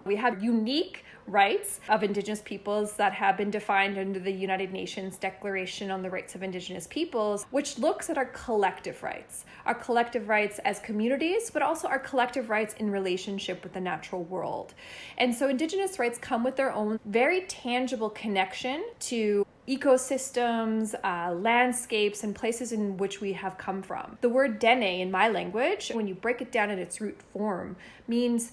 We have unique rights of Indigenous peoples that have been defined under the United Nations Declaration on the Rights of Indigenous Peoples, which looks at our collective rights as communities, but also our collective rights in relationship with the natural world. And so Indigenous rights come with their own very tangible connection to ecosystems, landscapes, and places in which we have come from. The word dene in my language, when you break it down in its root form, means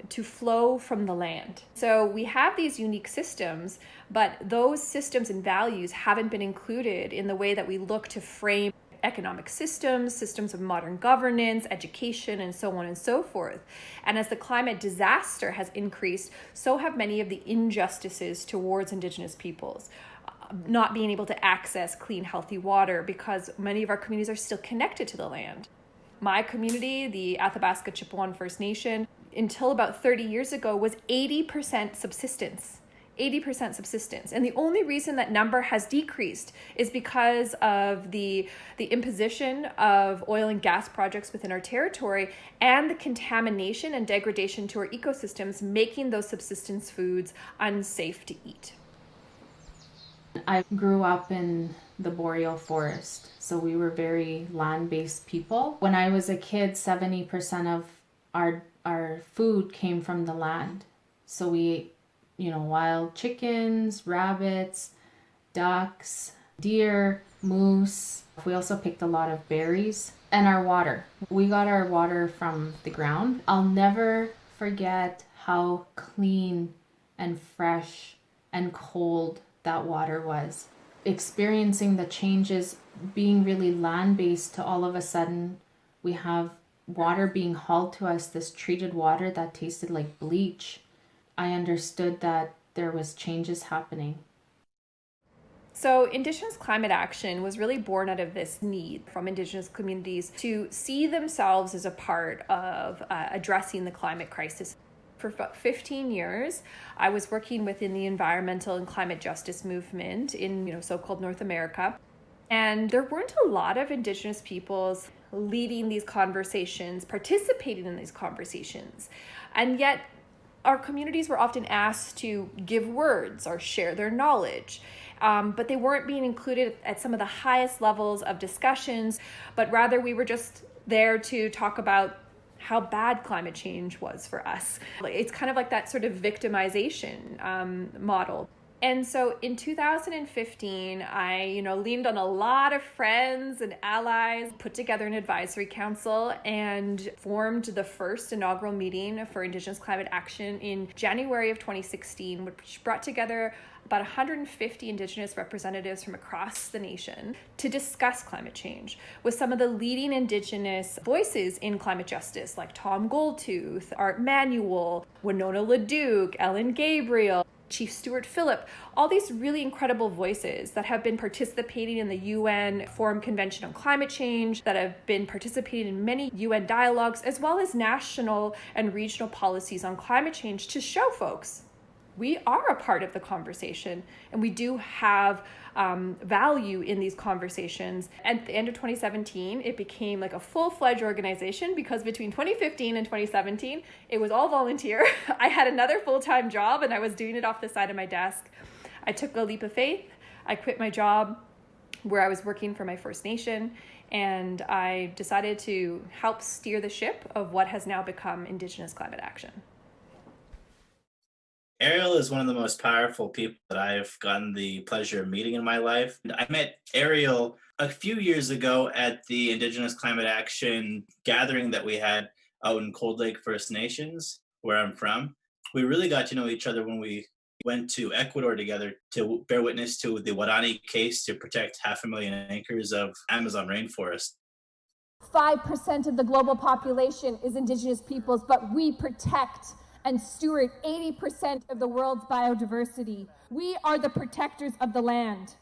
to flow from the land. So we have these unique systems, but those systems and values haven't been included in the way that we look to frame economic systems, systems of modern governance, education, and so on and so forth. And as the climate disaster has increased, so have many of the injustices towards Indigenous peoples. Not being able to access clean, healthy water because many of our communities are still connected to the land. My community, the Athabasca Chippewa First Nation, until about 30 years ago was 80% subsistence. 80% subsistence. And the only reason that number has decreased is because of the imposition of oil and gas projects within our territory and the contamination and degradation to our ecosystems, making those subsistence foods unsafe to eat. I grew up in the boreal forest, so we were very land-based people. When I was a kid, 70% of our food came from the land. So we ate, wild chickens, rabbits, ducks, deer, moose. We also picked a lot of berries. And our water. We got our water from the ground. I'll never forget how clean and fresh and cold that water was. Experiencing the changes, being really land-based, to all of a sudden we have water being hauled to us, this treated water that tasted like bleach. I understood that there was changes happening. So Indigenous climate action was really born out of this need from Indigenous communities to see themselves as a part of addressing the climate crisis. For about 15 years, I was working within the environmental and climate justice movement in so-called North America. And there weren't a lot of Indigenous peoples leading these conversations, participating in these conversations. And yet our communities were often asked to give words or share their knowledge. But they weren't being included at some of the highest levels of discussions, but rather we were just there to talk about how bad climate change was for us. It's kind of like that sort of victimization model. And so in 2015, I leaned on a lot of friends and allies, put together an advisory council, and formed the first inaugural meeting for Indigenous climate action in January of 2016, which brought together about 150 Indigenous representatives from across the nation to discuss climate change with some of the leading Indigenous voices in climate justice, like Tom Goldtooth, Art Manuel, Winona LaDuke, Ellen Gabriel, Chief Stuart Phillip, all these really incredible voices that have been participating in the UN Forum Convention on Climate Change, that have been participating in many UN dialogues, as well as national and regional policies on climate change, to show folks we are a part of the conversation and we do have value in these conversations. At the end of 2017, it became like a full-fledged organization, because between 2015 and 2017, it was all volunteer. I had another full-time job and I was doing it off the side of my desk. I took a leap of faith. I quit my job where I was working for my First Nation, and I decided to help steer the ship of what has now become Indigenous climate action. Ariel is one of the most powerful people that I've gotten the pleasure of meeting in my life. I met Ariel a few years ago at the Indigenous Climate Action gathering that we had out in Cold Lake First Nations, where I'm from. We really got to know each other when we went to Ecuador together to bear witness to the Wadani case to protect 500,000 acres of Amazon rainforest. 5% of the global population is Indigenous peoples, but we protect and steward 80% of the world's biodiversity. We are the protectors of the land.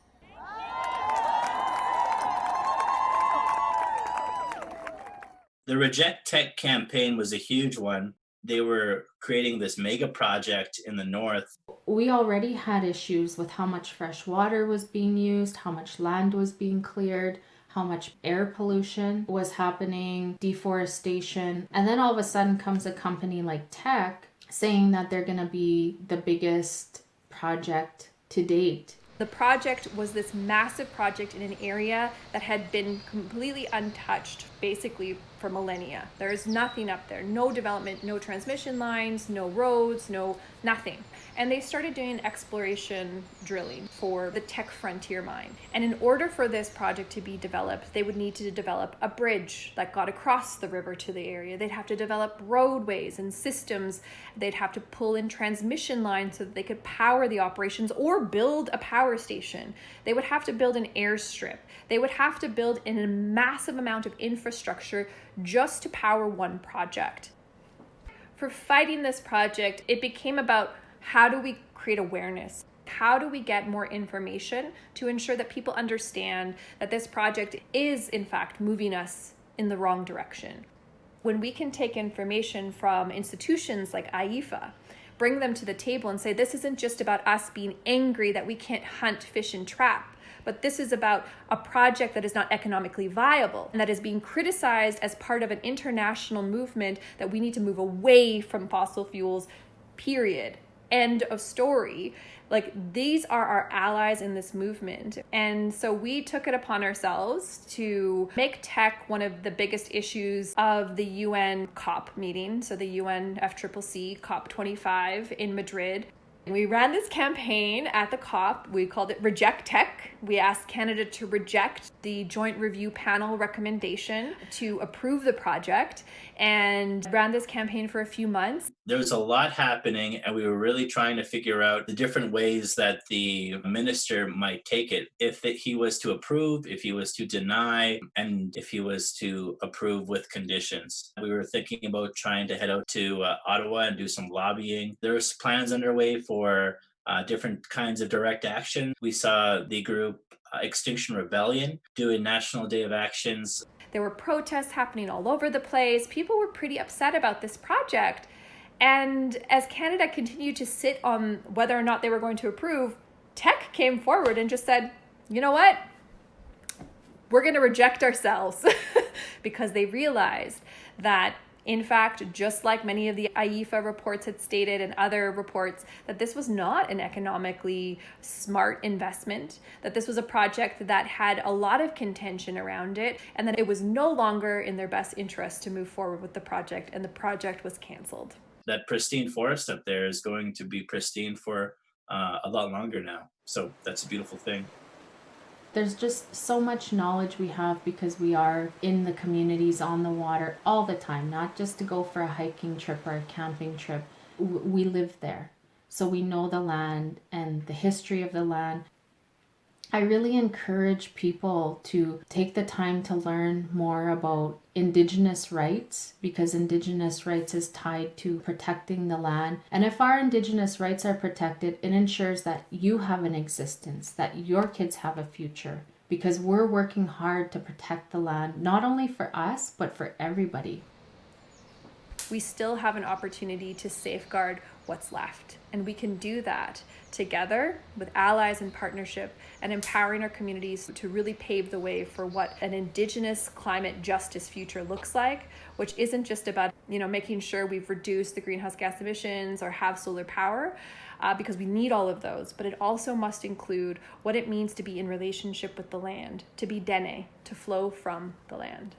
The Reject Tech campaign was a huge one. They were creating this mega project in the north. We already had issues with how much fresh water was being used, how much land was being cleared, how much air pollution was happening, deforestation. And then all of a sudden comes a company like Tech saying that they're going to be the biggest project to date. The project was this massive project in an area that had been completely untouched, basically for millennia. There is nothing up there, no development, no transmission lines, no roads, nothing. And they started doing exploration drilling for the Tech Frontier mine. And in order for this project to be developed, they would need to develop a bridge that got across the river to the area. They'd have to develop roadways and systems. They'd have to pull in transmission lines so that they could power the operations or build a power station. They would have to build an airstrip. They would have to build in a massive amount of infrastructure just to power one project. For fighting this project, it became about how do we create awareness? How do we get more information to ensure that people understand that this project is, in fact, moving us in the wrong direction? When we can take information from institutions like IEFA, bring them to the table and say, this isn't just about us being angry that we can't hunt, fish, and trap, but this is about a project that is not economically viable and that is being criticized as part of an international movement that we need to move away from fossil fuels, period. End of story. Like, these are our allies in this movement. And so we took it upon ourselves to make tech one of the biggest issues of the UN COP meeting. So the UNFCCC COP 25 in Madrid. We ran this campaign at the COP. We called it Reject Tech. We asked Canada to reject the Joint Review Panel recommendation to approve the project, and ran this campaign for a few months. There was a lot happening, and we were really trying to figure out the different ways that the minister might take it. If he was to approve, if he was to deny, and if he was to approve with conditions. We were thinking about trying to head out to Ottawa and do some lobbying. There's plans underway for different kinds of direct action. We saw the group Extinction Rebellion do a National Day of Actions. There were protests happening all over the place. People were pretty upset about this project. And as Canada continued to sit on whether or not they were going to approve, Tech came forward and just said, you know what? We're going to reject ourselves because they realized that, in fact, just like many of the IEFA reports had stated and other reports, that this was not an economically smart investment, that this was a project that had a lot of contention around it, and that it was no longer in their best interest to move forward with the project, and the project was canceled. That pristine forest up there is going to be pristine for a lot longer now. So that's a beautiful thing. There's just so much knowledge we have because we are in the communities on the water all the time, not just to go for a hiking trip or a camping trip. We live there, so we know the land and the history of the land. I really encourage people to take the time to learn more about Indigenous rights, because Indigenous rights is tied to protecting the land. And if our Indigenous rights are protected, it ensures that you have an existence, that your kids have a future, because we're working hard to protect the land, not only for us, but for everybody. We still have an opportunity to safeguard what's left. And we can do that together with allies and partnership, and empowering our communities to really pave the way for what an Indigenous climate justice future looks like, which isn't just about, making sure we've reduced the greenhouse gas emissions or have solar power, because we need all of those, but it also must include what it means to be in relationship with the land, to be dene, to flow from the land.